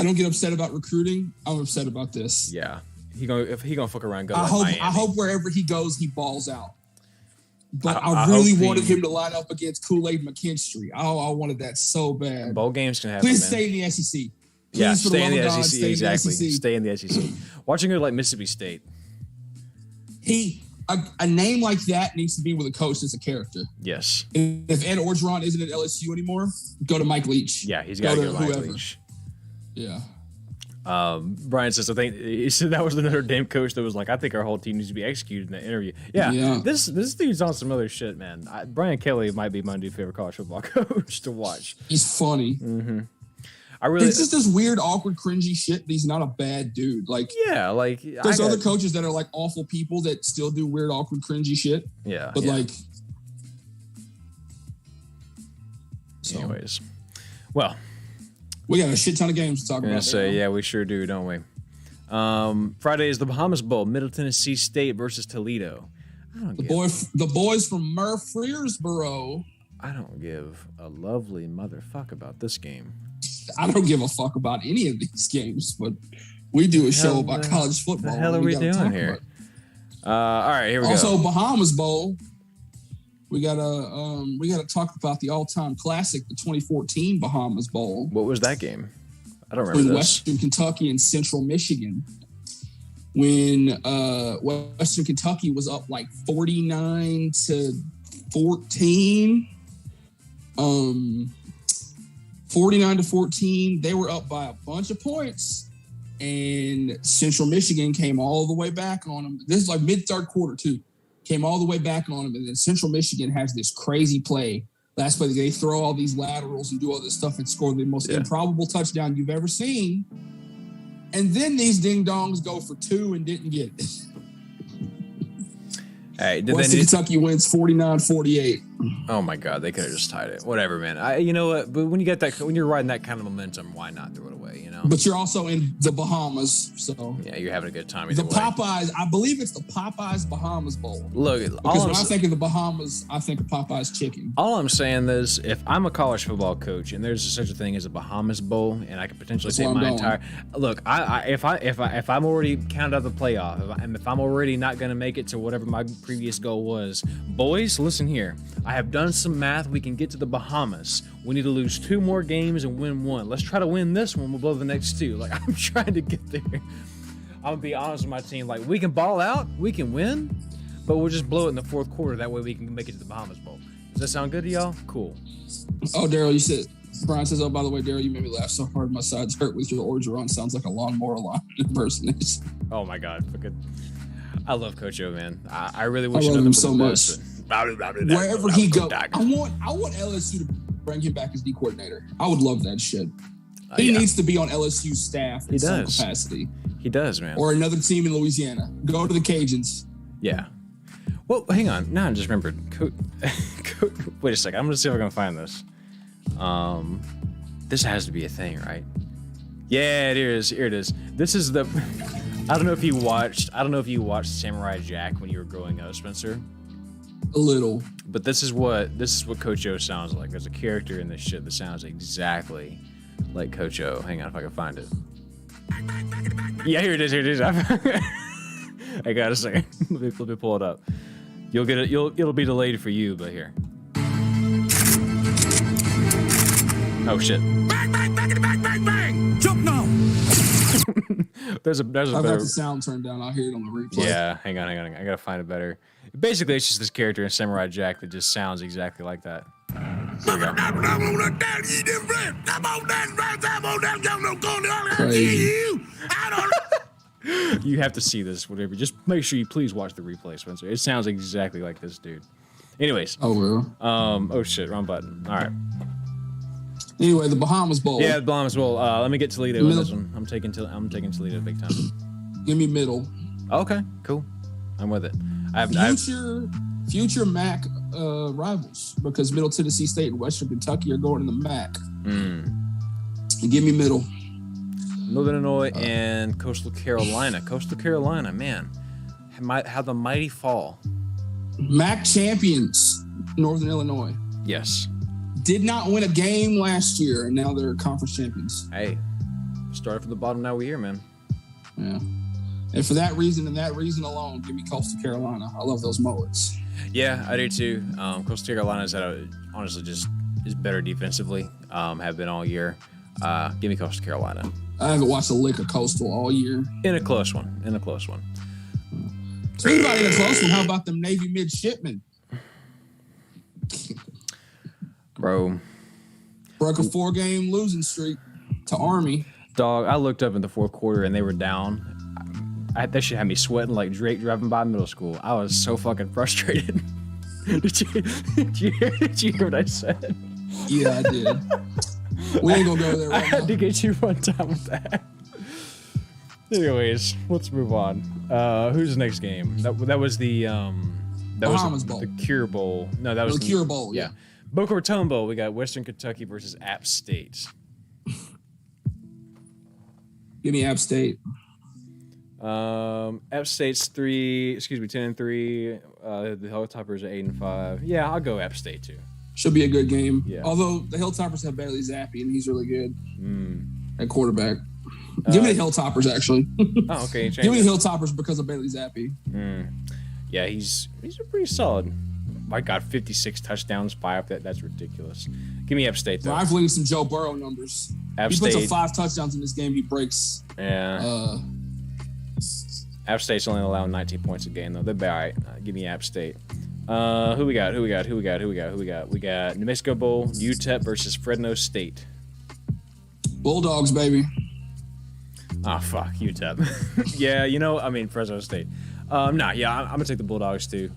don't get upset about recruiting. I'm upset about this. Yeah. If he gonna fuck around, I hope wherever he goes, he balls out. But I really wanted him to line up against Kool-Aid McKinstry. Oh, I wanted that so bad. Bowl games can happen. Please stay in the SEC. Stay in the SEC. Exactly. Stay in the SEC. Watching her like Mississippi State. A name like that needs to be with a coach that's a character. Yes. And if Ed Orgeron isn't at LSU anymore, go to Mike Leach. Yeah, he's got to go to Mike Leach. Yeah. Brian says, he said that was the Notre Dame coach that was like, I think our whole team needs to be executed in that interview. Yeah. This dude's on some other shit, man. Brian Kelly might be my new favorite college football coach to watch. He's funny. Mm-hmm. It's just this weird, awkward, cringy shit. But he's not a bad dude. Like, yeah, like there's other coaches that are like awful people that still do weird, awkward, cringy shit. Yeah, but like, anyways, well, we got a shit ton of games to talk about. Yeah, we sure do, don't we? Friday is the Bahamas Bowl, Middle Tennessee State versus Toledo. The boys from Murfreesboro. I don't give a lovely motherfuck about this game. I don't give a fuck about any of these games, but we do a show about college football. What the hell are we doing here? All right, here we go. Also, Bahamas Bowl. We gotta talk about the all-time classic, the 2014 Bahamas Bowl. What was that game? I don't remember this. Western Kentucky and Central Michigan. When Western Kentucky was up like 49-14. 49-14, they were up by a bunch of points, and Central Michigan came all the way back on them. This is like mid-third quarter, too. Came all the way back on them, and then Central Michigan has this crazy play. Last play, they throw all these laterals and do all this stuff and score the most improbable touchdown you've ever seen. And then these ding-dongs go for 2 and didn't get it. Hey, Western Kentucky wins 49-48. Oh my God, they could have just tied it. Whatever, man. You know what? But when you're riding that kind of momentum, why not throw it away? You know. But you're also in the Bahamas, so yeah, you're having a good time. Popeyes, I believe it's the Popeyes Bahamas Bowl. Look, because when I think of the Bahamas, I think of Popeyes chicken. All I'm saying is, if I'm a college football coach and there's such a thing as a Bahamas Bowl, and I could potentially take my entire look, if I'm already counted out the playoff, if I'm already not going to make it to whatever my previous goal was, boys, listen here. I have done some math. We can get to the Bahamas. We need to lose 2 more games and win 1. Let's try to win this one. We'll blow the next 2. Like, I'm trying to get there. I'm going to be honest with my team. Like, we can ball out. We can win. But we'll just blow it in the 4th quarter. That way we can make it to the Bahamas Bowl. Does that sound good to y'all? Cool. Oh, Daryl, Brian says, oh, by the way, Daryl, you made me laugh so hard my sides hurt with your Orgeron. Sounds like a lawnmower line impersonation. Oh, my God. I love Coach O, man. I really wish I love him so much. Wherever he goes, I want LSU to bring him back as D coordinator. I would love that shit. He needs to be on LSU staff in some capacity. He does, man. Or another team in Louisiana. Go to the Cajuns. Yeah. Well, hang on. Now I just remembered. Wait a second. I'm going to see if I can find this. This has to be a thing, right? Yeah, it is. Here it is. This is the. I don't know if you watched Samurai Jack when you were growing up, Spencer. A little. But this is what Coach O sounds like. There's a character in this shit that sounds exactly like Coach O. Hang on if I can find it. Yeah, here it is. I got a second. Let me pull it up. You'll get it. It'll be delayed for you, but here. Oh shit! Bang bang bang bang bang bang! Jump now! there's a I've better. got the sound turned down. I'll hear it on the replay. Yeah, hang on. I gotta find it better. Basically, it's just this character in Samurai Jack that just sounds exactly like that. Here we go. Crazy. You have to see this, whatever. Just make sure you please watch the replay, Spencer. It sounds exactly like this dude. Anyways. Oh, well. Oh shit, wrong button. All right. Anyway, the Bahamas Bowl. Yeah, the Bahamas Bowl. Let me get Toledo in this one. I'm taking Toledo big time. Give me middle. Okay, cool. I'm with it. Future MAC rivals, because Middle Tennessee State and Western Kentucky are going to the MAC. Give me middle. Northern Illinois and Coastal Carolina. Coastal Carolina, man, how the mighty fall. MAC champions, Northern Illinois. Yes. Did not win a game last year, and now they're conference champions. Hey, started from the bottom, now we're here, man. Yeah. And for that reason and that reason alone, give me Coastal Carolina. I love those mullets. Yeah, I do too. Coastal Carolina's honestly just is better defensively. Have been all year. Give me Coastal Carolina. I haven't watched a lick of Coastal all year. In a close one. Speaking about in a close one, how about them Navy midshipmen? Bro. Broke a 4-game losing streak to Army. Dog, I looked up in the fourth quarter and they were down. That shit had me sweating like Drake driving by middle school. I was so fucking frustrated. Did you hear what I said? Yeah, I did. We ain't gonna go there right I had now. to get you one time with that. Anyways, let's move on. Who's the next game? That was the Bahamas Bowl. The Cure Bowl. No, that was the Cure Bowl. Yeah. Boca Raton Bowl. We got Western Kentucky versus App State. Give me App State. App State's 10-3. The Hilltoppers are 8-5. Yeah, I'll go App State too. Should be a good game. Yeah. Although the Hilltoppers have Bailey Zappi, and he's really good at quarterback. Give me the Hilltoppers, actually. Oh, okay. Give me the Hilltoppers because of Bailey Zappi. Yeah, he's pretty solid. My God, 56 touchdowns, 5. That's ridiculous. Give me App State though. Rivaling some Joe Burrow numbers. App he puts State. up 5 touchdowns in this game. He breaks. Yeah. App State's only allowing 19 points a game though. They're all right. Give me App State. Who we got? We got New Mexico Bowl, UTEP versus Fresno State. Bulldogs, baby. Oh fuck, UTEP. Yeah, Fresno State. I'm gonna take the Bulldogs too.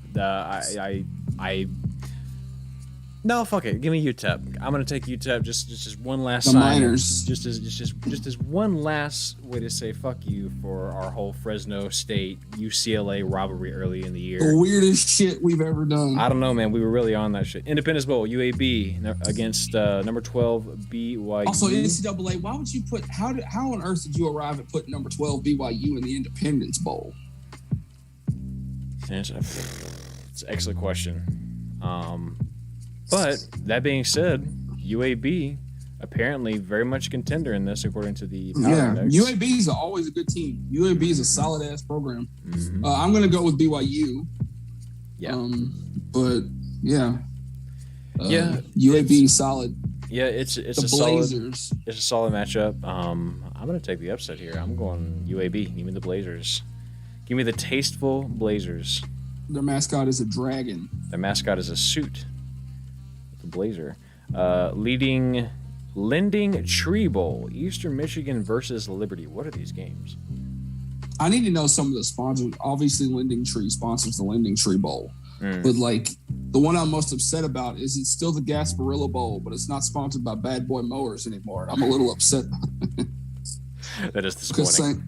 No, fuck it. Give me UTEP. I'm gonna take UTEP. Just one last the sign. Miners. Just as one last way to say fuck you for our whole Fresno State UCLA rivalry early in the year. The weirdest shit we've ever done. I don't know, man. We were really on that shit. Independence Bowl, UAB against number 12 BYU. Also, NCAA. Why would you put? How on earth did you arrive at putting number 12 BYU in the Independence Bowl? It's an excellent question. But that being said, UAB apparently very much a contender in this, according to the Power Index. UAB is always a good team. UAB is a solid ass program. Mm-hmm. I'm gonna go with BYU. Yeah. But yeah. UAB solid. Yeah, it's The a Blazers. solid. It's a solid matchup. I'm gonna take the upset here. I'm going UAB. Give me the Blazers. Give me the tasteful Blazers. Their mascot is a dragon. Their mascot is a suit. The Blazer. Lending Tree Bowl. Eastern Michigan versus Liberty. What are these games? I need to know some of the sponsors. Obviously, Lending Tree sponsors the Lending Tree Bowl. But like the one I'm most upset about is it's still the Gasparilla Bowl, but it's not sponsored by Bad Boy Mowers anymore. I'm a little upset. That is disappointing. Because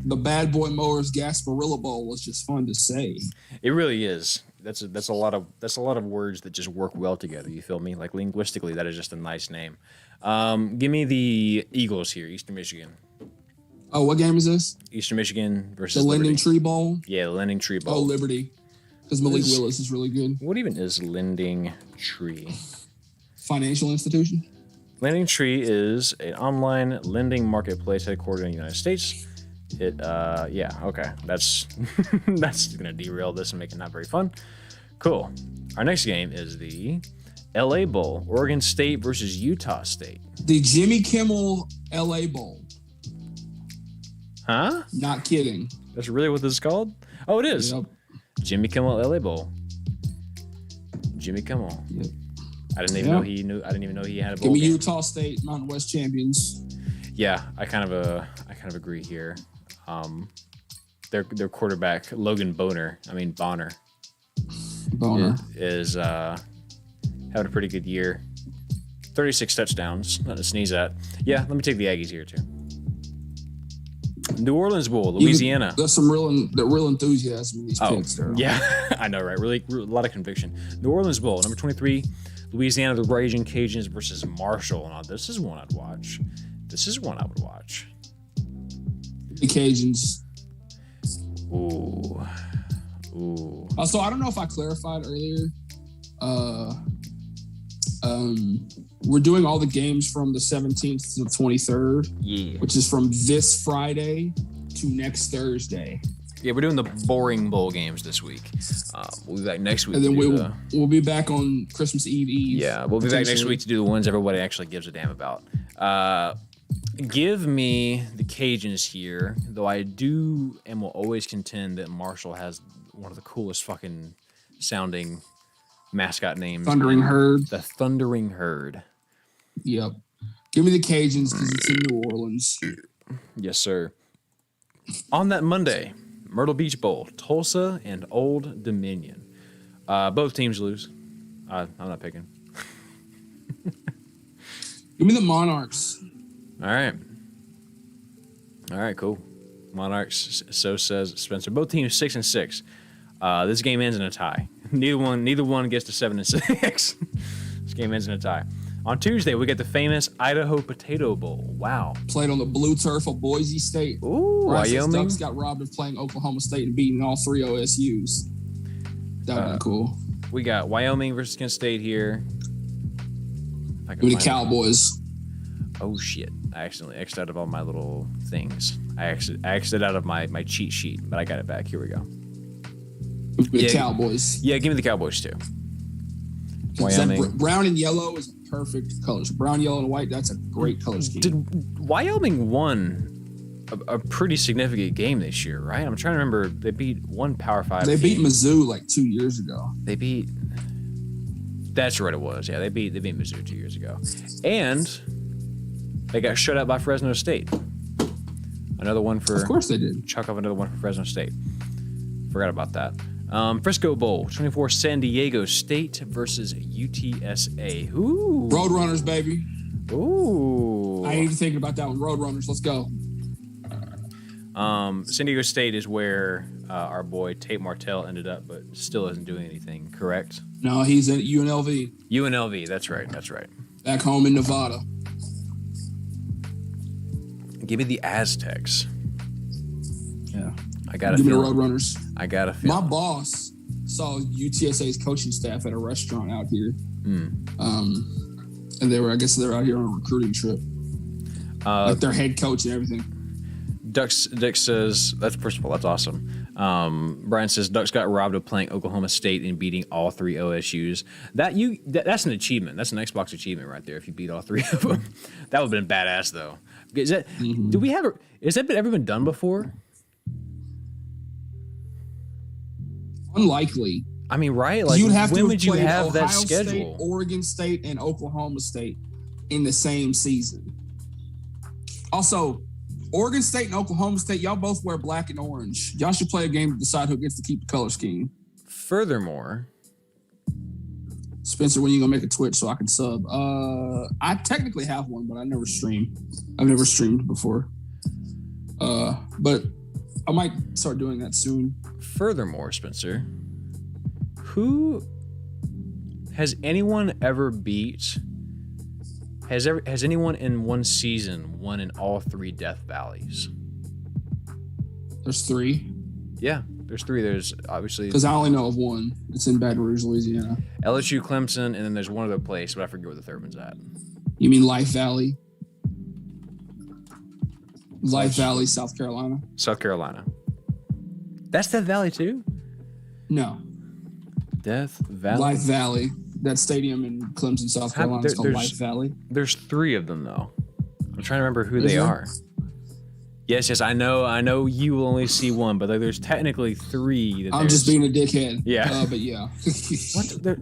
the Bad Boy Mowers Gasparilla Bowl was just fun to say. It really is. that's a lot of words that just work well together. You feel me? Like linguistically, that is just a nice name. Give me the Eagles here, Eastern Michigan. Oh, what game is this? Eastern Michigan versus the Lending Liberty. Tree Bowl. Yeah, the Lending Tree Bowl. Oh, Liberty, because Malik Willis is really good. What even is Lending Tree? Financial institution. Lending Tree is an online lending marketplace headquartered in the United States. Okay. That's gonna derail this and make it not very fun. Cool. Our next game is the LA Bowl, Oregon State versus Utah State. The Jimmy Kimmel LA Bowl. Huh? Not kidding. That's really what this is called? Oh, it is. Yep. Jimmy Kimmel LA Bowl. Jimmy Kimmel. Yep. I didn't even know he had a bowl. Give me game. Utah State, Mountain West champions. Yeah, I kind of agree here. Their quarterback Logan Bonner is having a pretty good year. 36 touchdowns, nothing to sneeze at. Yeah, let me take the Aggies here too. New Orleans Bowl, Louisiana. There's some real enthusiasm in these picks there. Yeah, I know, right? Really, a lot of conviction. New Orleans Bowl, number 23, Louisiana, the Raging Cajuns versus Marshall. Now, this is one I'd watch. The Cajuns. Ooh. So I don't know if I clarified earlier. We're doing all the games from the 17th to the 23rd, which is from this Friday to next Thursday. Yeah, we're doing the boring bowl games this week. We'll be back next week. And then we'll be back on Christmas Eve. Yeah, we'll be back next week to do the ones everybody actually gives a damn about. Give me the Cajuns here, though I do and will always contend that Marshall has one of the coolest fucking sounding mascot names. Thundering Herd. The Thundering Herd. Yep. Give me the Cajuns because it's in New Orleans. Yes, sir. On that Monday, Myrtle Beach Bowl, Tulsa and Old Dominion. Both teams lose. I'm not picking. Give me the Monarchs. All right, cool. Monarchs, so says Spencer. Both teams 6-6. This game ends in a tie. Neither one gets to 7-6. This game ends in a tie. On Tuesday, we get the famous Idaho Potato Bowl. Wow. Played on the blue turf of Boise State. Ooh, Wyoming. Ducks got robbed of playing Oklahoma State and beating all three OSUs. That would be cool. We got Wyoming versus Kent State here. Give me the Cowboys. Oh, shit. I accidentally X'd out of all my little things. I X'd out of my cheat sheet, but I got it back. Here we go. Give me the Cowboys. Yeah, give me the Cowboys, too. Wyoming. Brown and yellow is a perfect color. So brown, yellow, and white, that's a great color scheme. Did Wyoming won a pretty significant game this year, right? I'm trying to remember. They beat one Power 5 They team. beat Mizzou like 2 years ago. That's right, it was. Yeah, they beat Mizzou 2 years ago. And they got shut out by Fresno State. Another one for... Of course they did. Chuck off another one for Fresno State. Forgot about that. Frisco Bowl, 24 San Diego State versus UTSA. Ooh. Roadrunners, baby. Ooh. I ain't even thinking about that one. Roadrunners, let's go. San Diego State is where our boy Tate Martell ended up, but still isn't doing anything, correct? No, he's at UNLV. UNLV, that's right. Back home in Nevada. Give me the Aztecs. Yeah. I got a Give me the feeling. Roadrunners. I got a feeling. My boss saw UTSA's coaching staff at a restaurant out here. And they were out here on a recruiting trip. Like their head coach and everything. Dick says, first of all, that's awesome. Brian says, Ducks got robbed of playing Oklahoma State and beating all three OSUs. That's an achievement. That's an Xbox achievement right there if you beat all three of them. That would have been badass, though. Has that ever been done before? Unlikely. I mean, right? Like, you'd have when to would you have Ohio that schedule? State, Oregon State, and Oklahoma State in the same season. Also, Oregon State and Oklahoma State, y'all both wear black and orange. Y'all should play a game to decide who gets to keep the color scheme. Furthermore, Spencer, when you gonna make a Twitch so I can sub? I technically have one, but I never stream. I've never streamed before. But I might start doing that soon. Spencer, Who has anyone ever beat? Has anyone in one season won in all 3 Death Valleys? There's 3. Yeah, there's 3. There's obviously because I only know of one. It's in Baton Rouge, Louisiana. LSU, Clemson, and then there's one other place, but I forget where the third one's at. You mean Life Valley? Life Valley, South Carolina. South Carolina. That's Death Valley too? No. Death Valley. Life Valley. That stadium in Clemson, South Carolina is called Life Valley. There's 3 of them though. I'm trying to remember who they are. Yes, I know you will only see one, but there's technically 3. I'm just being a dickhead. Yeah. But yeah. What? There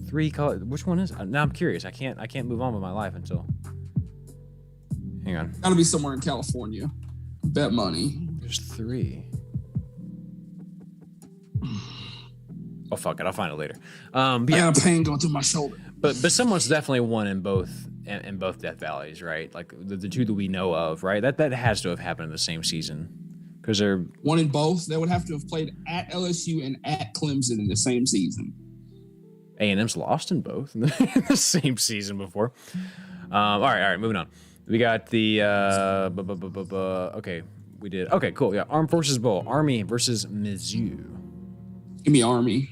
3 colors. Which one is it? Now I'm curious. I can't move on with my life until. Hang on. Gotta be somewhere in California. Bet money. There's 3. Oh fuck it, I'll find it later. I got a pain going through my shoulder. But someone's definitely won in both Death Valleys, right? Like the 2 that we know of, right? That has to have happened in the same season because they're one in both. They would have to have played at LSU and at Clemson in the same season. A&M's lost in both in the same season before. All right, moving on. We got the okay, we did okay, cool. Yeah, Armed Forces Bowl, Army versus Mizzou. Give me Army.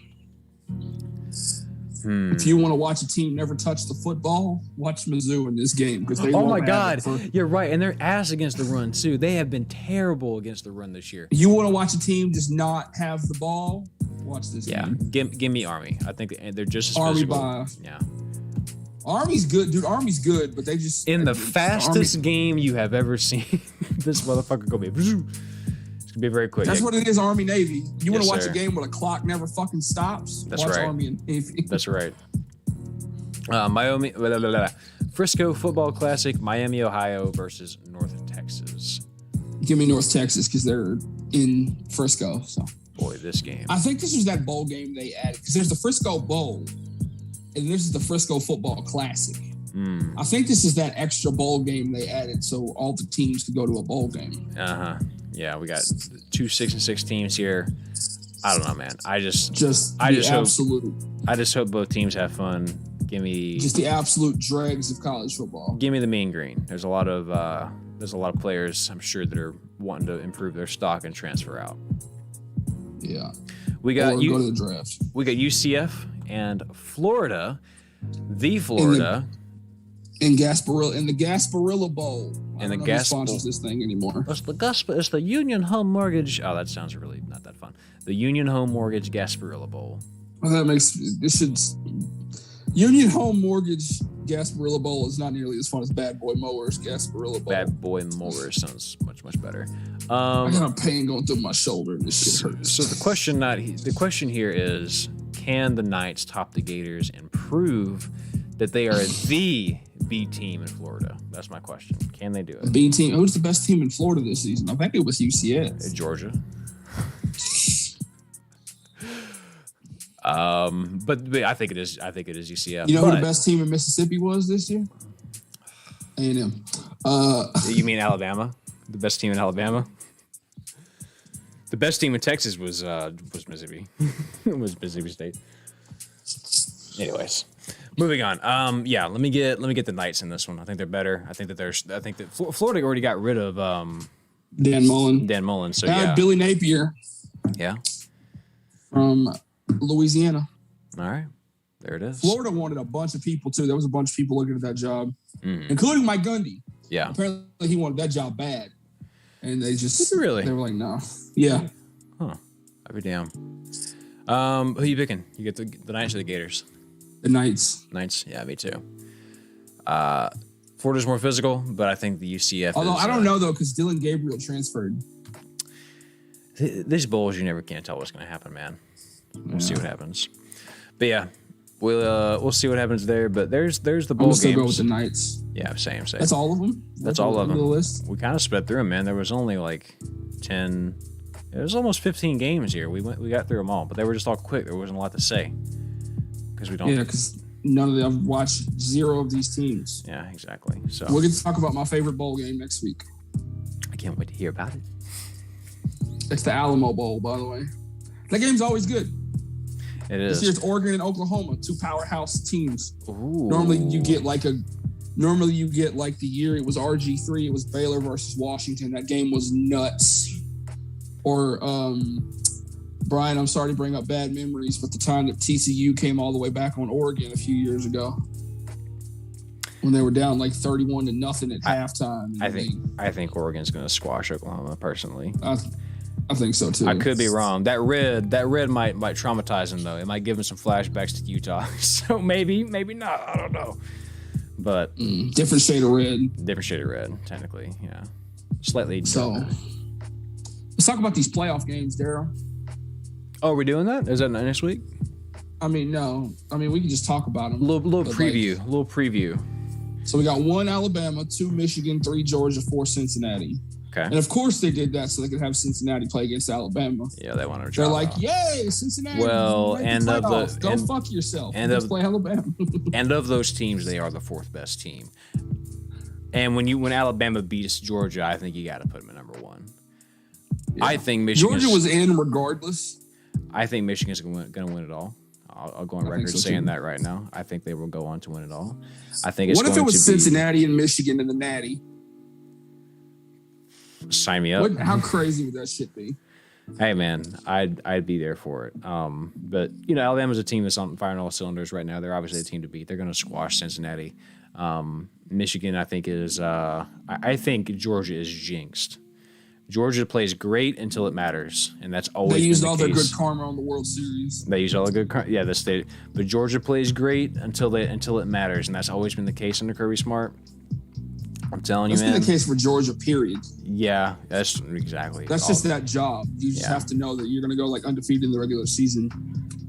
If you want to watch a team never touch the football, watch Mizzou in this game because they. Oh my God, you're right, and they're ass against the run too. They have been terrible against the run this year. You want to watch a team just not have the ball? Watch this. Yeah, game. give me Army. I think they're just as Army physical. by. Yeah. Army's good, dude. Army's good, but they just in the fastest game you have ever seen. This motherfucker gonna be. It's gonna be very quick. That's what it is. Army Navy. You want to watch sir. a game where the clock never fucking stops? That's watch right. Army and Navy. That's right. Frisco Football Classic, Miami, Ohio versus North Texas. Give me North Texas because they're in Frisco. So boy, this game. I think this was that bowl game they added because there's the Frisco Bowl and this is the Frisco Football Classic. I think this is that extra bowl game they added so all the teams could go to a bowl game. Yeah, we got 2 6-6 teams here. I don't know, man. I just hope both teams have fun. Give me just the absolute dregs of college football. Give me the mean green. There's a lot of players I'm sure that are wanting to improve their stock and transfer out. Yeah, we got go to the draft. We got UCF and Florida, the Florida. In the Gasparilla Bowl. In the Gas sponsors this thing anymore. It's the Union Home Mortgage. Oh, that sounds really not that fun. The Union Home Mortgage Gasparilla Bowl. Well, that makes Union Home Mortgage Gasparilla Bowl is not nearly as fun as Bad Boy Mowers Gasparilla Bowl. Bad Boy Mowers sounds much better. I got a pain going through my shoulder and this shit hurts. So the question here is, can the Knights top the Gators and prove that they are the B team in Florida? That's my question. Can they do it? B team. Who's the best team in Florida this season? I think it was UCF. Georgia. But I think it is UCF. You know who the best team in Mississippi was this year? A&M. You mean Alabama? The best team in Alabama? The best team in Texas was Mississippi. It was Mississippi State. Anyways, moving on. Let me get the Knights in this one. I think they're better. I think that Florida already got rid of Dan Mullen. So yeah, Billy Napier. Yeah. From Louisiana. All right. There it is. Florida wanted a bunch of people too. There was a bunch of people looking at that job, including Mike Gundy. Yeah. Apparently he wanted that job bad. And they just really? They were like, no. Yeah. Huh. I'd be damn. Who you picking? You get the Knights or the Gators? The Knights. Knights? Yeah, me too. Florida's more physical, but I think the UCF Although I don't know though, because Dylan Gabriel transferred. These bowls, you never can't tell what's gonna happen, man. We'll see what happens. But yeah, we'll see what happens there. But there's the bowl games. Still go with the Knights. Yeah, same. That's all of them. That's all of them. The list. We kind of sped through them, man. There was only like 10. It was almost 15 games here. We got through them all, but they were just all quick. There wasn't a lot to say because we don't. Yeah, because none of them. I've watched zero of these teams. Yeah, exactly. So we'll get to talk about my favorite bowl game next week. I can't wait to hear about it. It's the Alamo Bowl, by the way. That game's always good. It is. This year's Oregon and Oklahoma, 2 powerhouse teams. Ooh. Normally you get like the year it was RG3, it was Baylor versus Washington. That game was nuts. Or Brian, I'm sorry to bring up bad memories, but the time that TCU came all the way back on Oregon a few years ago, when they were down like 31-0 at halftime. I think Oregon's going to squash Oklahoma. Personally, I think so too. I could be wrong. That red might traumatize him though. It might give him some flashbacks to Utah. So maybe not. I don't know. But different shade of red. Different shade of red, technically. Yeah, slightly. So let's talk about these playoff games, Daryl. Oh, are we doing that? Is that next week? I mean, no. I mean, we can just talk about them. Little preview. So we got 1 Alabama, 2 Michigan, 3 Georgia, 4 Cincinnati. Okay. And of course they did that so they could have Cincinnati play against Alabama. Yeah, they want to. They're like, yay, Cincinnati! Well, go fuck yourself. Let's play Alabama. And of those teams, they are the 4th best team. And when Alabama beats Georgia, I think you got to put them at number 1. Yeah. I think Michigan. Georgia was in regardless. I think Michigan's going to win it all. I'll go on record saying that right now. I think they will go on to win it all. I think it's. What if it was Cincinnati and Michigan in the Natty? Sign me up. How crazy would that shit be? Hey man, I'd be there for it. But Alabama's a team that's on firing all cylinders right now. They're obviously a team to beat. They're going to squash Cincinnati. Michigan, I think is. I think Georgia is jinxed. Georgia plays great until it matters, and that's always. They used all their good karma on the World Series. They used all the good karma. Yeah, but Georgia plays great until it matters, and that's always been the case under Kirby Smart. I'm telling you, man. That's been the case for Georgia, period. Yeah, that's exactly. That's just that job. You just have to know that you're going to go like undefeated in the regular season,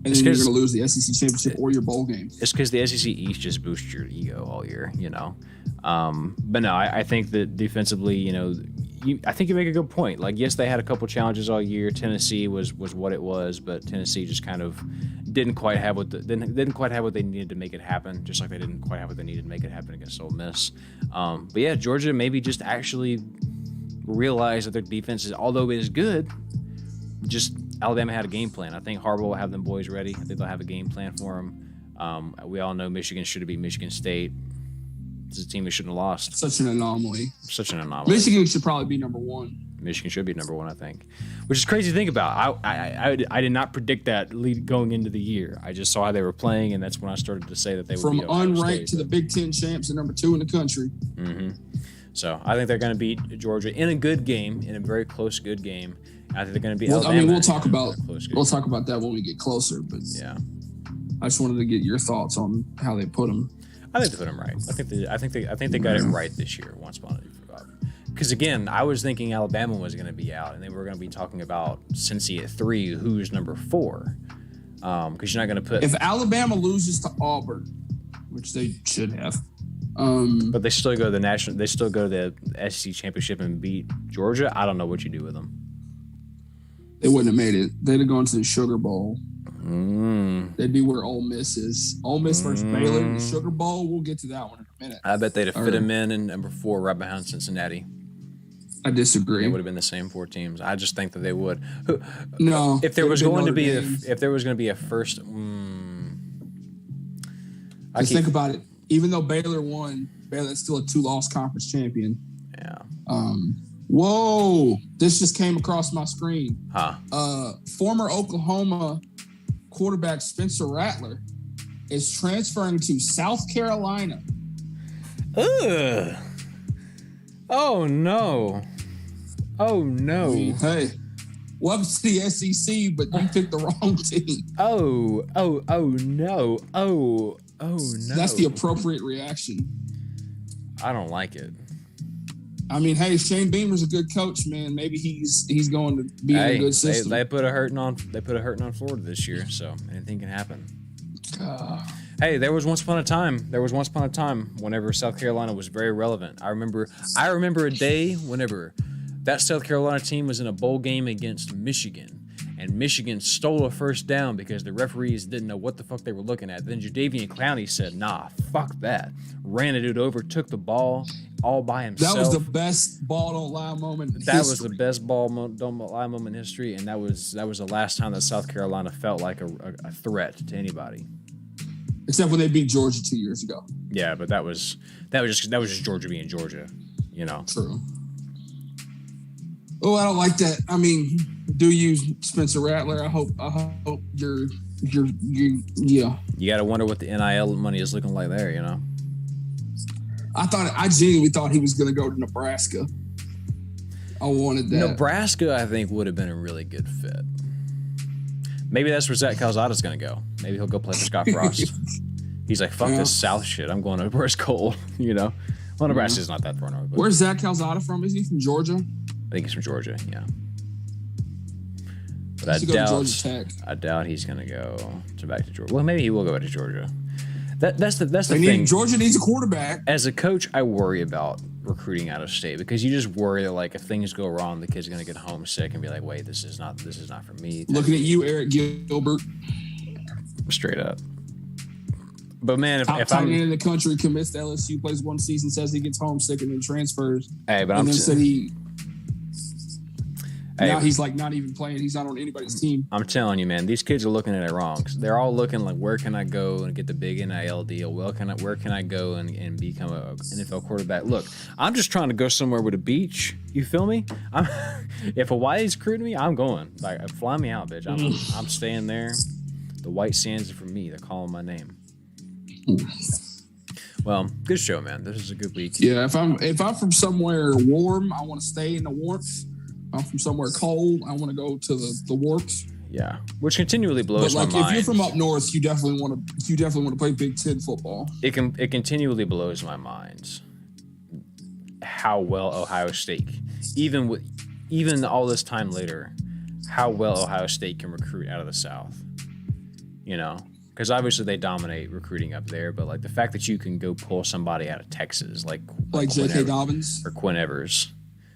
and then you're going to lose the SEC championship or your bowl game. It's because the SEC East just boosts your ego all year, But no, I think that defensively, I think you make a good point. Like, yes, they had a couple challenges all year. Tennessee was what it was, but Tennessee just kind of didn't quite have what they needed to make it happen. Just like they didn't quite have what they needed to make it happen against Ole Miss. But yeah, Georgia maybe just actually realized that their defense is, although it is good, just Alabama had a game plan. I think Harbaugh will have them boys ready. I think they'll have a game plan for them. We all know Michigan should have beat Michigan State. It's a team that shouldn't have lost. Such an anomaly. Michigan should probably be number 1. Michigan should be number 1, I think. Which is crazy to think about. I did not predict that going into the year. I just saw how they were playing, and that's when I started to say that they would be unranked to the Big Ten champs and number 2 in the country. Mm-hmm. So I think they're going to beat Georgia in a good game, in a very close, good game. I think they're going to beat Alabama. I mean, we'll talk about that when we get closer. But yeah, I just wanted to get your thoughts on how they put them. I think they put them right. I think they got it right this year. Once upon a time, because again, I was thinking Alabama was going to be out, and then we were going to be talking about Cincy at 3, who's number 4. Because you're not going to put. If Alabama loses to Auburn, which they should have, but they still go to the national. They still go to the SEC championship and beat Georgia. I don't know what you do with them. They wouldn't have made it. They'd have gone to the Sugar Bowl. They'd be where Ole Miss is. Ole Miss versus Baylor in the Sugar Bowl. We'll get to that one in a minute. I bet they'd have fit them in number 4 right behind Cincinnati. I disagree. It would have been the same 4 teams. I just think that they would. No. If there was going to be a first, think about it. Even though Baylor won, Baylor's still a 2-loss conference champion. Yeah. Whoa! This just came across my screen. Huh? Former Oklahoma quarterback Spencer Rattler is transferring to South Carolina. Ugh. Oh no. Hey, welcome to the SEC, but you picked the wrong team. Oh no. Oh no. That's the appropriate reaction. I don't like it. I mean, hey, Shane Beamer's a good coach, man. Maybe he's going to be in a good system. They put a hurting on Florida this year, so anything can happen. Hey, there was once upon a time whenever South Carolina was very relevant. I remember a day whenever that South Carolina team was in a bowl game against Michigan, and and Michigan stole a first down because the referees didn't know what the fuck they were looking at. Then Jadeveon Clowney said, nah, fuck that. Ran a dude over, took the ball all by himself. That was the best ball don't lie moment in That history. was the best ball don't lie moment in history, and that was the last time that South Carolina felt like a threat to anybody. Except when they beat Georgia 2 years ago. Yeah, but that was just Georgia being Georgia, you know. True. Oh, I don't like that. I mean, do you, Spencer Rattler? I hope you're yeah. You got to wonder what the NIL money is looking like there, you know. I genuinely thought he was going to go to Nebraska. I wanted that. Nebraska, I think, would have been a really good fit. Maybe that's where Zach Calzada's going to go. Maybe he'll go play for Scott Frost. He's like, fuck this South shit. I'm going to where it's cold, you know. Well, Nebraska's not that far north. Where's Zach Calzada from? Is he from Georgia? I think he's from Georgia, yeah. But I doubt he's going to go back to Georgia. Well, maybe he will go back to Georgia. That's the thing. Georgia needs a quarterback. As a coach, I worry about recruiting out of state because you just worry that, like, if things go wrong, the kid's going to get homesick and be like, wait, this is not for me. Looking at you, Eric Gilbert. Straight up. But man, if tight end in the country, commits to LSU, plays one season, says he gets homesick, and then transfers. Now he's like not even playing. He's not on anybody's team. I'm telling you, man, these kids are looking at it wrong. They're all looking like, where can I go and get the big NIL deal? Where can I go and become an NFL quarterback? Look, I'm just trying to go somewhere with a beach. You feel me? If Hawaii's recruiting me, I'm going. Like, fly me out, bitch. I'm staying there. The white sands are for me. They're calling my name. Well, good show, man. This is a good week. Yeah, if I'm from somewhere warm, I want to stay in the warmth. I'm from somewhere cold, I want to go to the warps. Yeah, which continually blows my mind. If you're from up north, you definitely want to play Big Ten football. It continually blows my mind how well Ohio State, even all this time later, how well Ohio State can recruit out of the South. You know, because obviously they dominate recruiting up there, but like the fact that you can go pull somebody out of Texas, like J.K. Dobbins or Quinn Evers,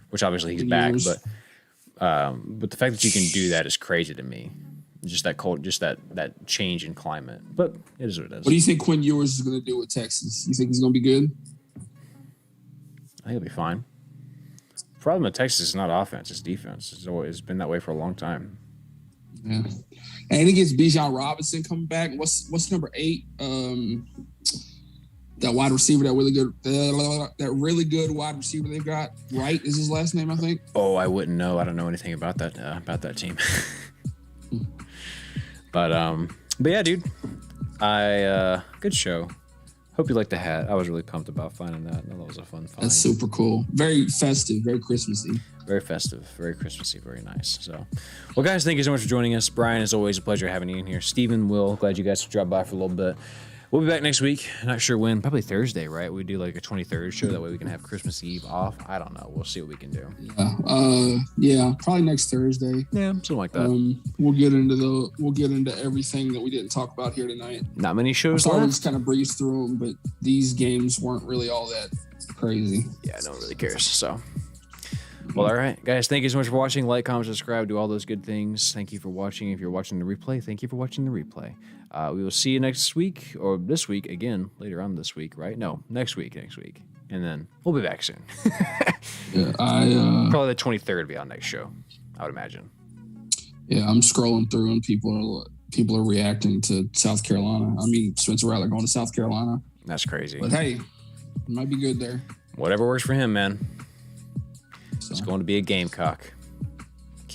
which obviously he's back, but the fact that you can do that is crazy to me. Just that cold, just that change in climate. But it is what it is. What do you think Quinn Ewers is going to do with Texas? You think he's going to be good? I think he'll be fine. The problem with Texas is not offense; it's defense. It's been that way for a long time. Yeah, and he gets Bijan Robinson coming back. What's number 8? That wide receiver, that really good wide receiver they've got. Wright is his last name, I think. Oh, I wouldn't know. I don't know anything about that team. But yeah, dude. Good show. Hope you liked the hat. I was really pumped about finding that. That was a fun find. That's super cool. Very festive, very Christmassy. Very festive, very Christmassy, very nice. So, well, guys, thank you so much for joining us. Brian, it's always a pleasure having you in here. Steven, Will, glad you guys dropped by for a little bit. We'll be back next week. Not sure when. Probably Thursday, right? We do like a 23rd show. That way we can have Christmas Eve off. I don't know. We'll see what we can do. Yeah. Probably next Thursday. Yeah, something like that. We'll get into everything that we didn't talk about here tonight. Not many shows left. We just kind of breezed through them, but these games weren't really all that crazy. Yeah, no one really cares. So. Well, all right, guys, thank you so much for watching. Like, comment, subscribe, do all those good things. Thank you for watching. If you're watching the replay, thank you for watching the replay. We will see you next week, or this week, again, later on this week, right? No, next week. And then we'll be back soon. Yeah, probably the 23rd will be on next show, I would imagine. Yeah, I'm scrolling through and people are reacting to South Carolina. I mean, Spencer Rattler going to South Carolina. That's crazy. But hey, it might be good there. Whatever works for him, man. It's going to be a Gamecock.